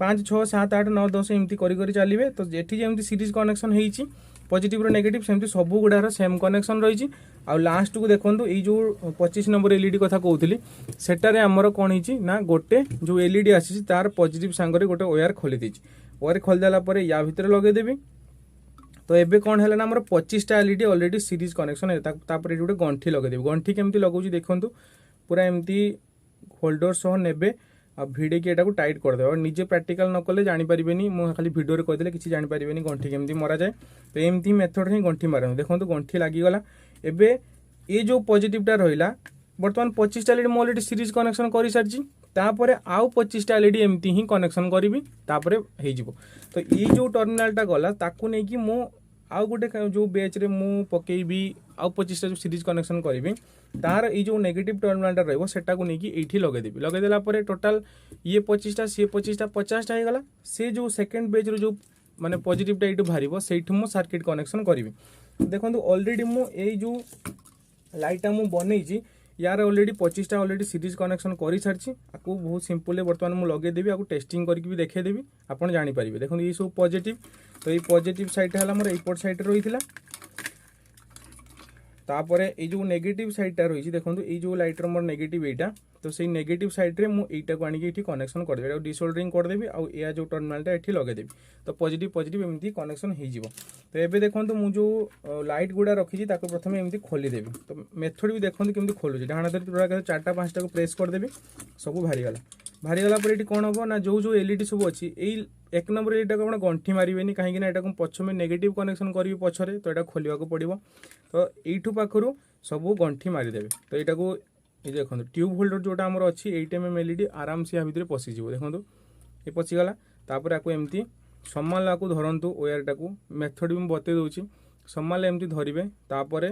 5 6 7 8 9 10 एमती करी करी चलिए तो जेठी जेमती सीरीज कनेक्शन होईची पॉजिटिव रो नेगेटिव सेमती सब गुडार सेम कनेक्शन रही आ लास्ट को देखो ये जो 25 नंबर एलईडी कथा कहूली सेटारे आमर कौन होईची ना गोटे जो एलईडी आसी तार पॉजिटिव सांगरे गोटे ओयार खोली देछि ओयार खोल देला परे या भितर लगे देबी तो एबे कौन है ना 25टा एलईडी ऑलरेडी सीरीज कनेक्शन है तापर गोटे गंठी लगेदेवी गंठी केमती लगौची देखंतु पूरा एमती होल्डर सह नेबे आ भिड़े की एटा को टाइट कर देबे और निजे प्रैक्टिकल न कले जानि परिबेनी मु खाली वीडियो रे कहदेले किछि जानि परिबेनी गंठी केमती मरा जाए तो एमती मेथड रे गंठी मारन देखंतु गंठी लागी गला एबे ए जो पॉजिटिव टा रहिला वर्तमान 25टा एलईडी मु ऑलरेडी सीरीज कनेक्शन करि सारची तापरे आउ 25टा एलईडी एमती ही कनेक्शन करिवि तापरे हे जिवो तो ये जो टर्मिनल टा गला ताकू नै कि मु आउ गोटे जो बेच रे मु पकेबी आउ 25टा जो सीरीज कनेक्शन करिवि तार ये जो नेगेटिव टर्मिनल टा रहबो सेटा को नै कि एठी लगे देबी लगे देला परे टोटल ये 25टा से 25टा 50टा हे गला से जो सेकंड बेच रो जो माने पॉजिटिव टा एटू भारिबो सेठी मु सर्किट कनेक्शन करिवि देखंतु ऑलरेडी मु ए जो लाइटा मु बनेइची यार ऑलरेडी 25टा ऑलरेडी सीरीज कनेक्शन कर सारी आपको बहुत सिंपल बर्तमान मुझे लगेदेवी आपको टेस्टिंग करके भी देखेदेवी आप जानीपारे देखो ये सब पॉजिटिव तो ये पॉजिटिव साइड है मोर एपट साइड रही तापर ये जो नेगेटिव साइडटा रही देखो ये जो लाइटर मोर नेगेटिव एटा तो से नेगेटिव साइड रे मुझे को आनिक कनेक्शन करदेवी डिसोल्डरिंग करदेवी आउ या जो टर्मिनालटा ये लगेदेवी तो पॉजिटिव पॉजिटिव एमती कनेक्शन हो तो ये देखो मुझे जो लाइट गुड़ा रखी प्रथम एमती खोलीदेवी तो मेथड भी देखो केमती खोलुची डाण हाथ 4टा 5टा को प्रेस करदेवी सब बाहरीगला पर ये कौन हम ना जो जो एलईडी सब अच्छी यही 1 नंबर एलईडी को गंठी मारे कहीं यहाँ पछ में नेगेटिव कनेक्शन करी पछरे तो यहाँ खोलिया पड़ो तो यू पाखर सब गंठी मारिदेवे तो यहाँ को ये देखो ट्यूब होल्डर जोटा अच्छी 8mm एलईडी आराम से यहाँ भितर पशिज देखो ये पशिगला तापर आपको एमती सम्माला को धरतु ओयारटा को मेथड भी बते दूची सम्माल एमती धरिबे तापरे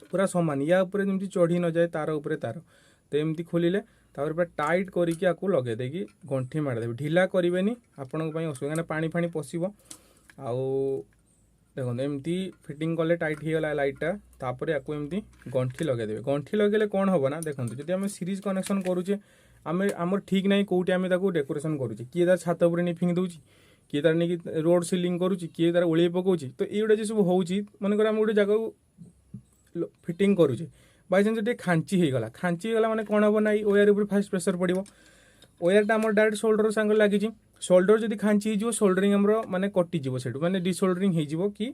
पूरा समान या ऊपर जमी चढ़ी न जाए तार उपरे तार तो एमती खोलिले तापर पूरा टाइट करके आपको लगे देकी गंठी मारिदेवे ढिला करेनि आपण असुविधा पानी फानी पशिबो आउ देखो एमती फिटिंग कले टाइट हो गला लाइटा तापर या एमती गंठी लगेदेवे गंठी लगेले कौन हम ना देखो जब आम सीरीज कनेक्शन करुचे आम आमर ठीक ना कौटी आम डेकोरेशन करुचे किए तार छात उपर नहीं फिंग दूची किए तार नहीं रोड सिलिंग करुची किए तार ओल्हे पकाउची तो ये जो सब होची मनकर आम गोटे जगह फिटिंग करुचे बाई चान्स टे खांची होगा खांची होगा मैंने कौन हम ना ओयार उपर फास्ट प्रेसर पड़ो ओयारटा आम डायरेक्ट शोल्डर सांगे लगी शोल्डर जब खांची हो शोल्डरिंग आम माने कटिज से मैंने डिशोल्डरिंग हो कि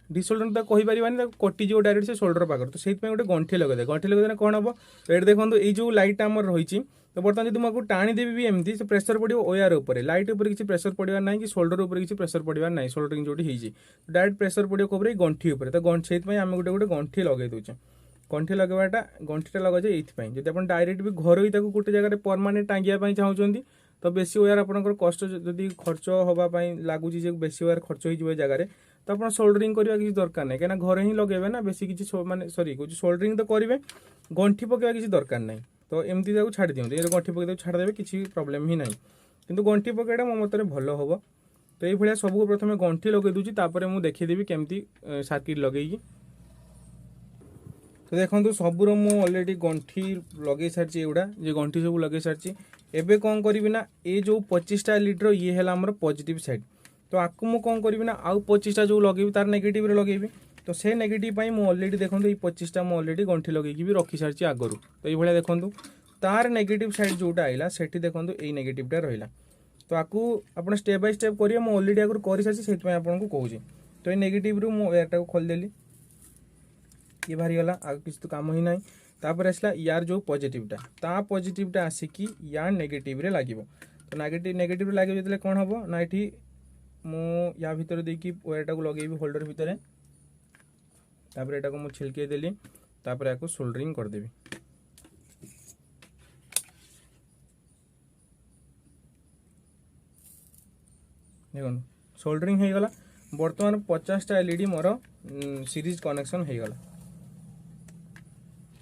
डिशोल्डरिंग तो कहीपर कटिज डायरेक्ट से शोल्डर पाखर तो से गोटे गंठी लगेदे गंठी लगेदे कौन हम ये देखो ये जो लाइट आम रही तो बर्तमान जब मुझे टाणीदेवी भी एमती से प्रेसर पड़ो ओयार उपर लाइट उपर किसी प्रेसर पड़वा ना कि शोल्डर उपर किसी प्रेसर पड़वा ना शोल्डरिंग जो डायरेक्ट प्रेसर पड़ो कौन गंठी उपर तो से आम गोटे गोटे गंठी लगे दूचे गंठी लगवाटा गंठीटा लगे ये जब आप डायरेक्ट भी घर ही गोटे जगह परमानेंट टांगिया चाहते तो बेसी ओयार आपंकर कष्ट जदि खर्च हाँपाई लगुच बेसी ओयार खर्च हो जगह तो आप सोल्डरिंग करवा किसी दरकार नहीं कहीं घर ही लगे ना बेसी किसी माने सॉरी कुछ सोल्डरिंग तो करेंगे गंठी पकड़ा किसी दरकार नहीं तो एमती छाड़ दिखाते ये गंठी पकड़ छाड़देवे किसी प्रोब्लेम ही ना किंतु गंठी पकड़ा मो मत भल हम तो ये सब प्रथम गंठी लगे दूसरी मुझे देखीदेवी केमती सर्किट लगे तो देखो सबूर मुझे अलरेडी गंठी लगे सारी एगुड़ा ये गंठी सब लगे सारी एबे कौन करी ना ये जो 25टा लीटर ये है आमर पॉजिटिव साइड तो आपको मुझे कौन करी ना आउ 25टा जो लगे तार नेगेटिव लगेबी तो से नेगेटिव मुझे अलरेडी देखो ये 25टा मुझे अलरेडी गंठी लगे भी रखी सारी आगरू तो ये देखो तार नेगेटिव साइड जोटा आइला सेठी देखो ये नेगेटिवटा रहा तो आपको आप स्टेप बाय स्टेप करेंगे मुझे अलरेडी आगुरी कर सारी से आपको कहूँ तो ये नेगेटिव रू मुझे एयरटा को खोलदेली ये बाहरी गला आगे किसी तो काम ही ना तापर आसला यार जो पॉजिटिवटा ता पॉजिटिवटा आसिकी यार नेगेटिव रे लागिबो तो नेगेटिव रे लागिबो जतले कोन हबो ना एठी मो या भीतर देकी वायरटा को लगेबी होल्डर भीतर तापर एटा को मो छिलके देली तापर याको सोल्डरिंग कर देबी देखो सोल्डरिंग हो गला वर्तमान 50टा एलईडी मोर सीरीज कनेक्शन हो गला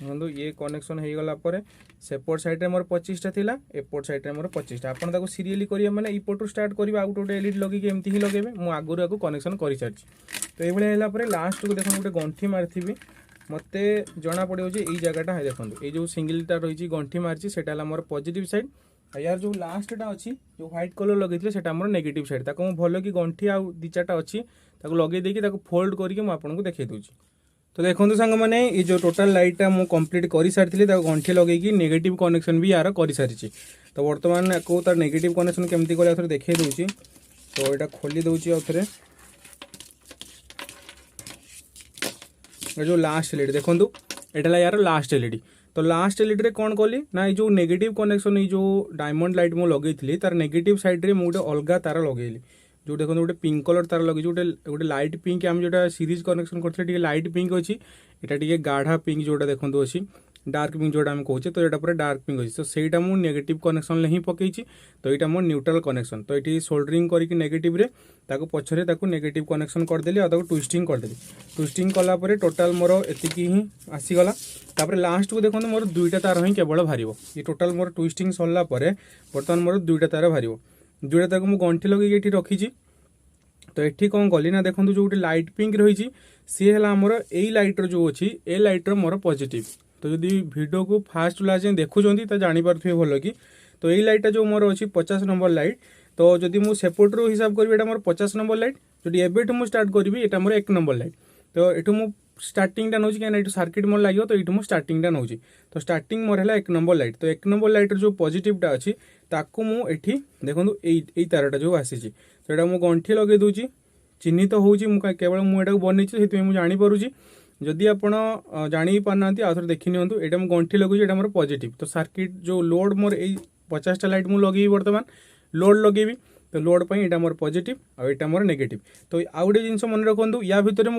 देखो ये कनेक्शन हो गला पर सेपट साइड मोर 25टा थिला एपट साइड मोर 25टा आपन ताको सीरियली करिया माने इपटू स्टार्ट करिबा आउट गोटे एलईडी लगी एमती ही लगेबे मु आगुर को कनेक्शन करि सारछि तो ए भले हला पर लास्ट को देखो गोटे गंठी मारथिबी मते जना पड़ियो जे ई जगहटा है देखो ए जो सिंगलटा रहिछि गंठी मारछि सेटा हला मोर पॉजिटिव साइड यार जो लास्टटा अछि जो व्हाइट कलर लगैथिले सेटा मोर नेगेटिव साइड ताको मु भलो कि गंठी आ दी चारटा अछि ताको लगे देकी ताको फोल्ड करके मु आपन को देखाइ दोछि तो देखो सांग मैंने ये जो टोटाल लाइटा मुझे कंप्लीट कर सारी गंठी लगे नेगेटिव कनेक्शन भी यार कर सारी तो बर्तमान को तार नेगेटिव कनेक्शन केमती कर थे देखे दूसरी तो यहाँ खोली दूसरी आउे जो लास्ट एलईडी देखो यहाँ यार लास्ट एलईडी तो लास्ट एलईडी रे कौन कली ना ये जो नेगेटिव कनेक्शन ये जो डायमंड लाइट मुझे लगे तार नेगेटिव साइड रे मुझे अलग तार लगेली जो देखो गोटे पिंक कलर तार लगे गोटे गोटे लाइट पिंक आम जो सीरीज कनेक्शन करते लाइट पिंक अच्छी यहाँ टी गाढ़ा पिंक जोटा देखो अच्छी डार्क पिंक जोटा आम कहे तो यहाँ पूरा डार्क पिंक अच्छी तो सहीटा मुझे नेगेटिव कनेक्शन ही पकई तो यहाँ मोर न्यूट्रल कनेक्शन तो ये सोल्डरिंग करके नेगेटिव रे ताको पछरे ताको नेगेटिव कनेक्शन करदेली और ताको ट्विस्टिंग करदेली ट्विस्टिंग कलापर टोटाल मोर एतिकी ही आसीगला तापर लास्ट को देखो मोर दुईटा तार ही केवल बाहर ये टोटाल मोर ट्विस्टिंग सरला बर्तमान मोर दुईटा तार बाहर जोड़ा ताको मु गंठी लगे ये रखी तो ये कौन कली ना देखो जो गोटे लाइट पिंक रही सी है आमर यही लाइटर जो अच्छी ए लाइटर मोर पॉजिटिव तो जदि वीडियो को फास्ट लास्ट देखुं तो जानीपे भल कि तो यही लाइटा जो मोर अच्छी 50 नंबर लाइट तो जदि मु सेपटू हिसाब करी एटा मोर 50 नंबर लाइट जो एबेठू मु स्टार्ट करी एटा मोर 1 नंबर लाइट तो ये मु स्टार्टिंग नौ कहीं सर्किट मोर लगे तो ये स्टार्टिंग नौ तो स्टार्टिंग मोर है 1 नंबर लाइट तो 1 नंबर लाइटर जो पॉजिटिवटा अच्छी ताकू मुझे देखो यही तारटा जो आसी तो यहाँ मुझे गंठी लगे दूची चिन्हित हो केवल मुझे बनई से जानीपी जदि आप जानी पारना आउ थे देखी नियंतु यहाँ मुझे गंठी लगुच ये मोर पॉजिटिव तो सर्किट जो लोड मोर यही 50टा लाइट मुझे लगे बर्तमान लोड लगे तो लोड पर यहाँ मोर पॉजिटिव और यहाँ मोर नेगेटिव तो आउ गोटे जिन मन रखु या भितर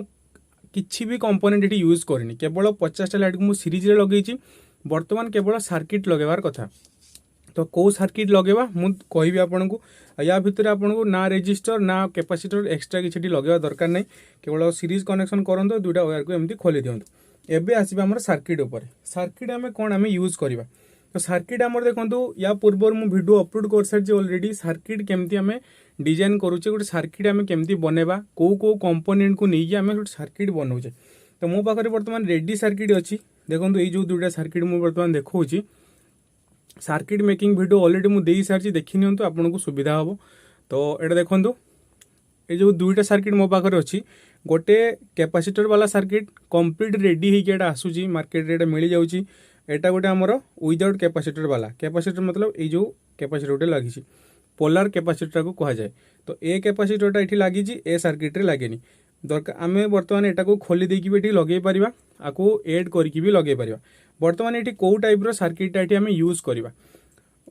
किसी भी कंपोनेंट ये यूज करनी केवल 50टा लाइट को मुझे सीरीज रे लगे बर्तमान केवल सर्किट लगेबार कथा तो कौ सर्किट लगेवा मु कहबी आपको या भितर आपको ना रेजिस्टर ना कैपेसिटर एक्सट्रा किसी लगेवा दरकार नहीं केवल सीरीज कनेक्शन करंतु दुईटा वायर को एमती खोली दिंतु एबे आसीबा हमर सर्किट ऊपर सर्किट आमे कोन आमे यूज करबा तो सर्किट आमर देखो या पूर्व मु वीडियो अपलोड कर सारी ऑलरेडी सर्किट केमती आमे डिजाइन करूचे गोटे सर्किट आमे केमती बनेबा को कंपोनेंट को नहीं आमे गोटे सर्किट बनाऊे तो मो पाखरे वर्तमान रेडी सर्किट अच्छी देखो ये जो दुईटा सर्किट मु वर्तमान देखौची सर्किट मेकिंग वीडियो ऑलरेडी मु देई सारी देखि नियंतु आपनको सुविधा हम तो एटा देखंतु ये जो दुईटा सर्किट मो पाखरे अच्छी गोटे कैपेसिटर वाला सर्किट कंप्लीट रेडी होइके एटा आसुची मार्केट रे एटा मिल जाउची एटा गोटे आमर विदाउट कैपेसिटर वाला कैपेसिटर मतलब ये जो कैपेसिटर गोटे लगी पोलार कैपेसिटर को कहा जाए तो ए कैपेसिटरटा ये लगी ए सर्किट रे लगे दरकार आम बर्तमान एटा को खोली देकी भी लगे पारिबा आको एड करके भी लगे पारिबा बर्तमान ये कौ टाइप रो सर्किट ये आम यूज करवा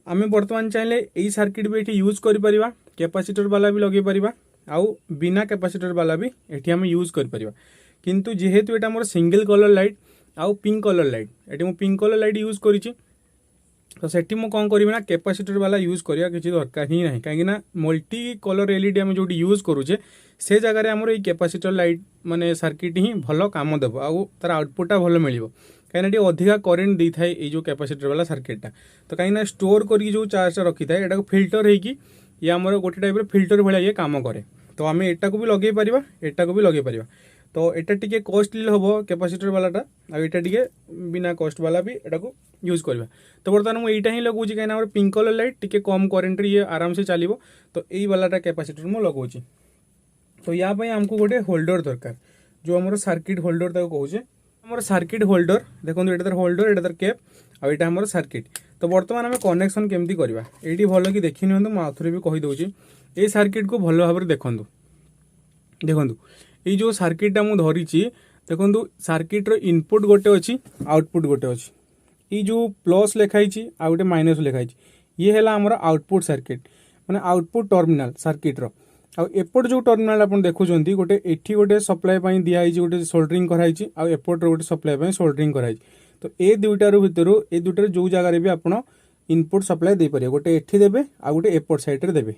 आम बर्तमान चाहिए यही सर्किट भी ये यूज कर पारिबा कैपेसिटर वाला भी लगे पारिबा आउ बिना कैपेसिटर वाला भी ये आम यूज कर पारिबा किंतु जेहेतु एटा मोर सिंगल कलर लाइट आउ पिंक कलर लाइट ये मुझे पिंक कलर लाइट यूज करी तो सेठी मु कौन करी ना कैपेसिटर वाला यूज करिया किसी दरकार ही ना कहीं मल्टी कलर एलईडी आम जो यूज करूचे से जगह आमर ये कैपेसिटर लाइट माने सर्किट ही भल काम देव आउ तार आउटपुटा भल मिल कहीं अधिका करेन्ट दे थाए ये जो कैपेसिटर वाला सर्किटा तो कहीं स्टोर करके जो चार्ज रखी था यहाँ फिल्टर होगी ये आमर गोटे टाइप फिल्टर भाया ये काम करे तो आम एटा को भी लगे पारिबा एटा को भी लगे पारिबा तो एटा टिके कॉस्टली हम कैपेसिटर वालाटा आटा टिके बिना कॉस्ट वाला भी एटा को यूज करवा तो बर्तमान मुझे यहाँ ही लगुच कहीं पिंक कलर लाइट टिके कम करेन्ट ये आराम से चलो तो यही वालाटा कैपेसिटर मुझे लगुच तो या आमको गोटे होल्डर दरकार जो आम सर्किट होल्डर कहे आम सर्किट होल्डर देखो ये तार होल्डर ये तार कैप आईटा आम सर्किट तो बर्तमान आम कनेक्शन केमती करवा ये भल कि देखी नियंतु मुझे भी कहीदे ये सर्किट को भल भाव देखूँ देखूँ ये जो सर्किटा मुझे धरी देखो सर्किट रो इनपुट गोटे अच्छी आउटपुट गोटे अच्छी ये जो प्लस लिखाई आ गोटे माइनस लिखाई ये है आमर आउटपुट सर्किट माने आउटपुट टर्मिनाल सर्किट रो एपट जो टर्मिनाल आप देखुं गोटे एठी गोटे सप्लाई दिखाई गोटे सोल्डरिंग कराई आउट गोटे सप्लाई सोल्डरिंग कराई तो ये दुईटार भितर ये दुईटार जो जगार भी आप इनपुट सप्लाई दे पारे गोटे एठी देबे आ गोटे एपट साइड रे देबे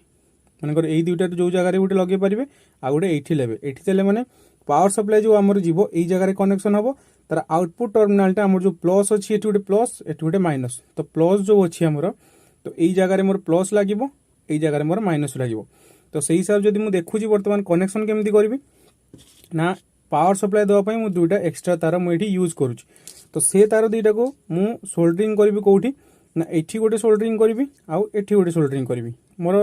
मानकर यही दुईटार जो जगार गोटे लगे पारे आ गोटे एठी लेबे एठी देले माने पावर सप्लाई जो आमर जीवो एई जगार कनेक्शन हबो तार आउटपुट टर्मिनालटा आमर जो प्लस अच्छी एठी गोटे प्लस एठी गोटे माइनस तो प्लस जो अच्छी आमर तो यही जगार मोर प्लस लागिवो एई जगार मोर माइनस लागिवो तो सही हिसाब जब मुझे देखुची बर्तमान कनेक्शन केमती करी ना पावर सप्लाई देवाई मुझे दुईटा एक्सट्रा तार मुझे यूज करुँच तो से तार दुईटा को मु सोल्डरिंग करी कौटी ना एठी गोटे सोल्डरिंग करी आउ एठी गोटे सोल्डरिंग करी मोर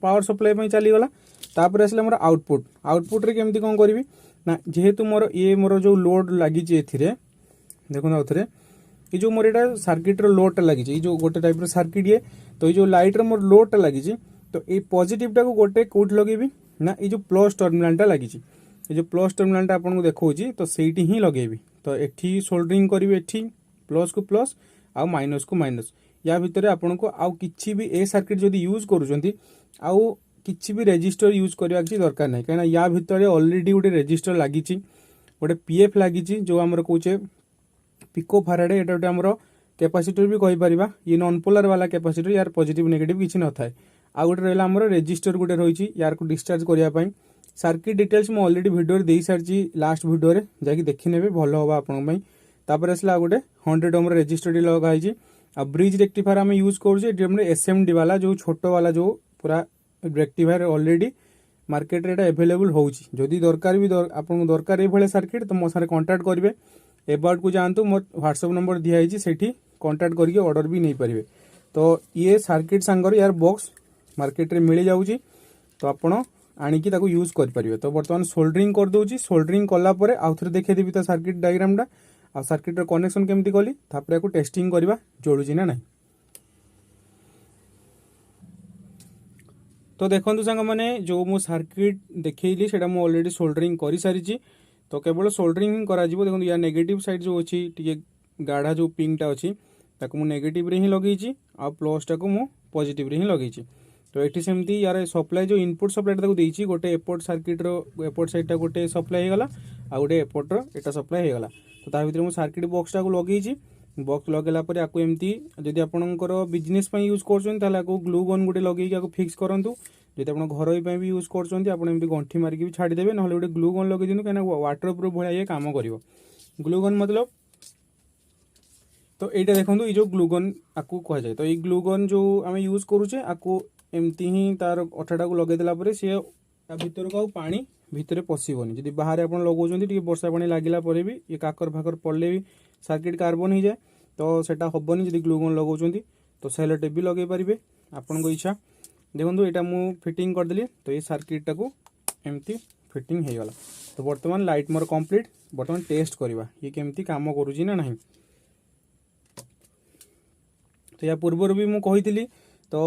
पावर सप्लाई चलीगला तापर आसला मोर आउटपुट आउटपुट रे केमती कौन करी ना जेहेतु मोर ये मोर जो लोड लगी देखो आउ थे ये जो मोर यहाँ सर्किट लोडटा लगी जो गोटे टाइप सर्किट ये तो ये जो लाइट मोर लोडटा लगी तो ये पॉजिटिवटा को गोटे कौट लगेबी ना ये जो प्लस टर्मिनालटा लगी ये जो प्लस टर्मिनालटा आपको देखा तो सहीटी ही लगेबी तो एठी सोल्डरिंग करी एठी प्लस को प्लस आउ माइनस को माइनस या भितर आपन को आउ किछि भी ए सर्किट जदि यूज करूछंती आउ किछि भी रेजिस्टर यूज करबा किछि दरकार नै काना या भितर ऑलरेडी गोटे रेजिस्टर लागी गोटे पीएफ लागी जो आमर कहूचे पिको फाराडे एटा गोटे आमर कैपेसिटर भी कहि परिबा ये नॉन पोलर वाला कैपेसिटर यार पॉजिटिव नेगेटिव किछि न थाए आ गोटे रहला आमर रेजिस्टर गोटे रही यार को डिस्चार्ज करिया पई सर्किट डिटेल्स मु ऑलरेडी वीडियो रे देई सारची लास्ट वीडियो रे जाकी देखि नेबे भलो होबा आपन पई तापर आसला गोटे 100 ओम रेजिस्टर डी लगा हिची आ ब्रिज रेक्टिफायर आम यूज करूचे हमने एसएमडी वाला जो छोटो वाला जो पूरा रेक्टिफायर ऑलरेडी मार्केट रे अवेलेबल होउची जदी दरकार भी आपन दरकार ए भले सर्किट तो मो सारे कांटेक्ट करिवे एबाउट को जानतु मो व्हाट्सएप नंबर दिया हिची सेठी कांटेक्ट करके ऑर्डर भी नहीं पारिबे तो ये सर्किट सांगर यार बॉक्स मार्केट रे मिल जाउची तो आपण आनिकी ताको यूज कर परिबे तो वर्तमान सोल्डरिंग कर दोची सोल्डरिंग कला परे आउथरे देखे देबी तो सर्किट डायग्रामटा आ सर्किट रो कनेक्शन केमती कली तापरे को टेस्टिंग करबा जोडुची ना नाही तो देखंतु संग माने जो मो सर्किट देखैली सेटा मो ऑलरेडी सोल्डरिंग करि सारिची तो केवल सोल्डरिंग करा जिवो देखंतु या नेगेटिव साइड जो अछि टिके गाढ़ा जो पिंकटा अछि ताको मो नेगेटिव रे ही लगेइची आ प्लस टा को मो पॉजिटिव रे ही लगेइची तो एठी सेमती यार सप्लाई जो इनपुट सप्लाई ताको देइची गोटे एपोर्ट सर्किट रो एपोर्ट साइड टा गोटे सप्लाई हे गला आ गोटे एपोर्ट रो एटा सप्लाई हे गला तो ता भितर मो सर्किट बॉक्स टा को लगेइची बक्स लगेला पर आपको एमती जदि आपणकर बिजनेस यूज कर ग्लू गन गोटे लगे फिक्स करंतु जदि आप घर भी यूज कर गंठी मारिक भी छाड़देवे ना गोटे ग्लू गन लगे दिनु कहीं वाटर प्रूफ भाया ये काम कर ग्लू गन मतलब तो यहाँ देखो ये जो ग्लूगन आपको कह जाए तो ये ग्लूगन जो आम यूज करुचे आपको एमती ही तार अठाटा को लगेदेला सी भर को पानी भितर पशिबनी जब बाहर आप लगे वर्षा पानी लगिला भी ये काकर फाकर पड़े भी सर्किट कार्बन हो जाए तो सेटा हेनी जब ग्लूगन लगे तो सेलो टेप भी लगे पारे आपण इच्छा देखो यहाँ मुझे फिटिंग करदेली तो ये सर्किटा को एमती फिटिंग हो गला तो बर्तमान लाइट मोर कंप्लीट बर्तमान टेस्ट करवा ये केमती काम करुँच ना नहीं तो या पूर्वर भी मुझे कही तो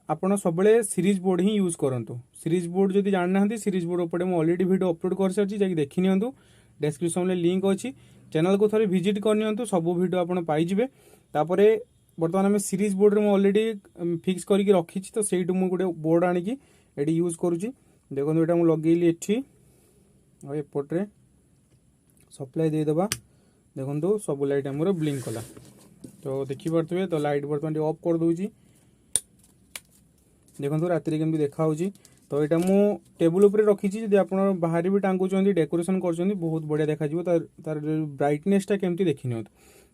आपड़ सब सीरीज बोर्ड ही यूज करूँ सीरीज बोर्ड जब जानना सीरीज बोर्ड उपरे मुझे अलरेडी वीडियो अपलोड कर सारी जाकि देखी नियंतु डिस्क्रिप्शन में लिंक अच्छी चैनल को थोड़े विजिट करनी सब वीडियो आपड़ पाइबे तापर बर्तमान आम सीरीज बोर्ड में अलरेडी फिक्स करके रखी तो सहीटू मुझे गोटे बोर्ड आणिकी ये यूज करुँची देखो यहाँ मुझे लगेली एटी एपट्रे सप्लाई देदेबा देखो सब लाइट आमर ब्लिंक कला तो देखिपे तो लाइट बर्तमान ऑफ कर दूची देखो राति केमती देखा तो यहाँ मु टेबुल उपर रखी जब आप बाहर भी टांगुंट डेकोरेशन कर बहुत बढ़िया देखा तार ब्राइटनेसटा केमती देखी नि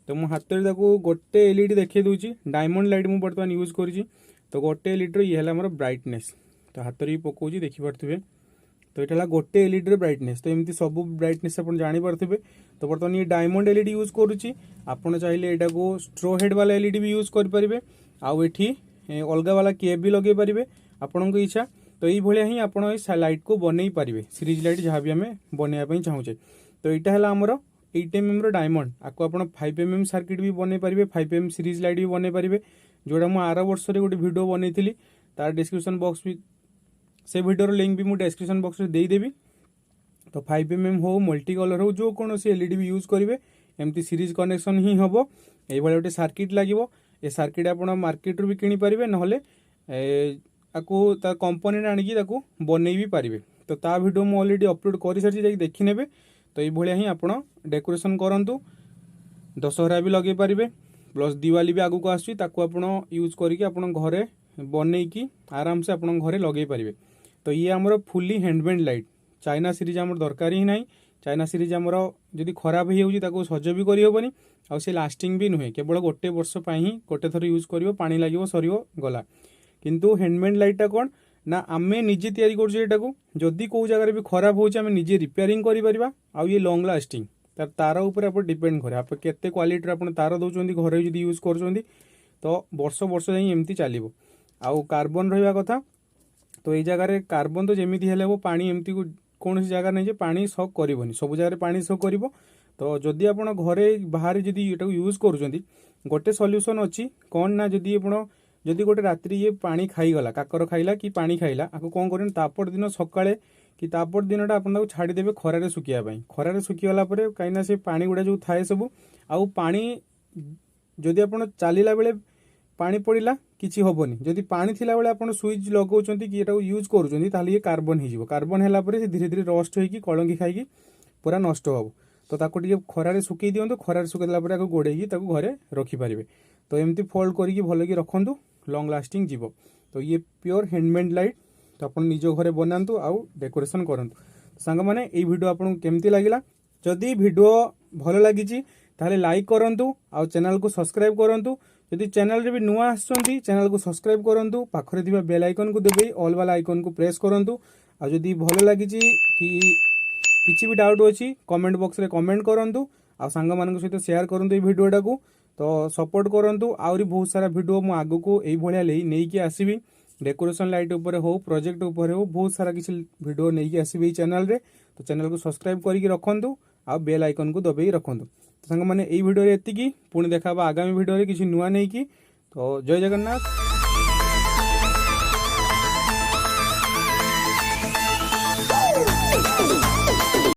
तो मो हाथ में गोटे एलईडी देखा दूची डायमंड लाइट मुझे बर्तमान यूज करी तो गोटे एलईडी ये है ब्राइटनेस तो हाथ में भी पकाऊँ देखिपे तो यहाँ गोटे एलईडी ब्राइटनेस तो एमती सब ब्राइटनेस आप जानीपे तो बर्तमान ये डायमंड एलईडी यूज करुच्ची आपड़ चाहिए यहाँ को स्ट्रो हेड वाला एलईडी भी यूज करेंगे आउ ये अलग वाला केब भी लगे पारे आपण इच्छा तो ये ही आप लाइट को बनई पारे सीरीज लाइट जहाँ भी आम बनवाई चाहूचे तो यहाँ है आमर 8mm डायमंड आपको आप 5mm सर्किट भी बनई पारे 5mm सीरीज लाइट भी बनई पारे जोड़ा मुझे आर वर्ष गोटे वीडियो बनई तार डिस्क्रिप्शन बॉक्स भी से वीडियो लिंक भी मुझे डिस्क्रिप्शन बॉक्स में देदेवी तो 5mm हो मल्टी कलर हो जो कौन सी एलईडी भी यूज करेंगे एमती सीरीज कनेक्शन ही हम ये गोटे सर्किट लगे ये सर्किट आप मार्केट रू भी किनी पारे ना आपको कंपनी आणिकी बनई भी पारे तो ता वीडियो मुझे अलरेडी अपलोड कर सारी जाकि देखी नेबे तो ये ही आप डेकोरेशन करूँ दशहरा भी लगे पारे प्लस दिवाली भी आगू आसूँ यूज करके आप घरे बनईकी आराम से आप घरे लगे पारे तो ये आमर fully handmade light China series आमर दरकार ही ना चाइना सीरीज आमर जदि खराब हो सज भी करहबनी आउ से लास्टिंग भी नुहे केवल गोटे वर्ष ही गोटे थर यूज कर पानी लगे सर गला किंतु हैंडमेड लाइटा कौन ना आमे निजे तैयारी कर जदि कौ जगह भी खराब हो निजे रिपेयरिंग कर आउ ये लंग लास्टिंग तार उपर आप डिपेंड करे आप केते क्वालिटी आप तार दौरान घर जब यूज कर तो वर्ष वर्ष जाए एमती चलो आउ कार्बन रहा कथा तो ये जगह कार्बन तो जमी हेले वो पानी एमती कौन सी जगह नहीं पानी सक करनी सब जगह पानी सक कर तो जदि आप घरे बाहर जदि ये यूज कर गोटे सल्यूशन अच्छी कौन ना जदि आप जदि गोटे रात्रि ये पानी खाईगला काकर खाइला कि पानी खाइला आपको कौन करें तापर दिन सकाଳେ कि तापर दिनटा आपको छाड़देवे खरारे सुखापी खरारे सुखीगला कहीं से पानी गुड़ा जो थाए सब आउ पानी जदि आप चलला बेले पानी पड़ा किसी हेनी जदि पानी थिला बेले आप स्विच लगाउछंती कि एटा यूज करूछंती ताले ये कार्बन हो कार्बन है से धीरे धीरे रस्ट होगी कलंकी खाई पूरा नष्ट हम तो ताको टिके खरारे सुखई दियंतु खरारे सुखैला परे आको गोड़ेकी ताको घरे रखी पारिबे तो एमती फोल्ड करिकी भल कि रखंतु लॉन्ग लास्टिंग जीवो तो ये प्योर हैंडमेड लाइट तो आप निज घरे बनातु आउ डेकोरेशन करंतु सांग माने ए वीडियो आपन केमती लागिला जदि वीडियो भल लागिची ताले लाइक करंतु आउ चैनल को सब्सक्राइब करंतु जदि चैनल रे भी नुआ आछंती चैनल को सब्सक्राइब करंतु पाखरे दिबा बेल आइकन को देबे ऑल वाला आइकन को प्रेस करंतु आ जदि भल लागिची कि किसी भी डाउट अच्छी कमेंट बॉक्स रे कमेंट करंतु आ सांग मानक सहित शेयर करंतु ए वीडियोटा को तो सपोर्ट करंतु आउरी बहुत सारा वीडियो मु आगु को एई भलिया नै कि आसीबी डेकोरेशन लाइट ऊपर हो प्रोजेक्ट ऊपर हो बहुत सारा किसी वीडियो नै कि आसीबी चैनल रे तो चैनल को सब्सक्राइब करके रखंतु आ बेल आइकन को दबेई रखंतु तो सांग माने एई वीडियो रे एतिकी पुणी देखाबा आगामी वीडियो रे किसी नुआ नै कि तो जय जगन्नाथ।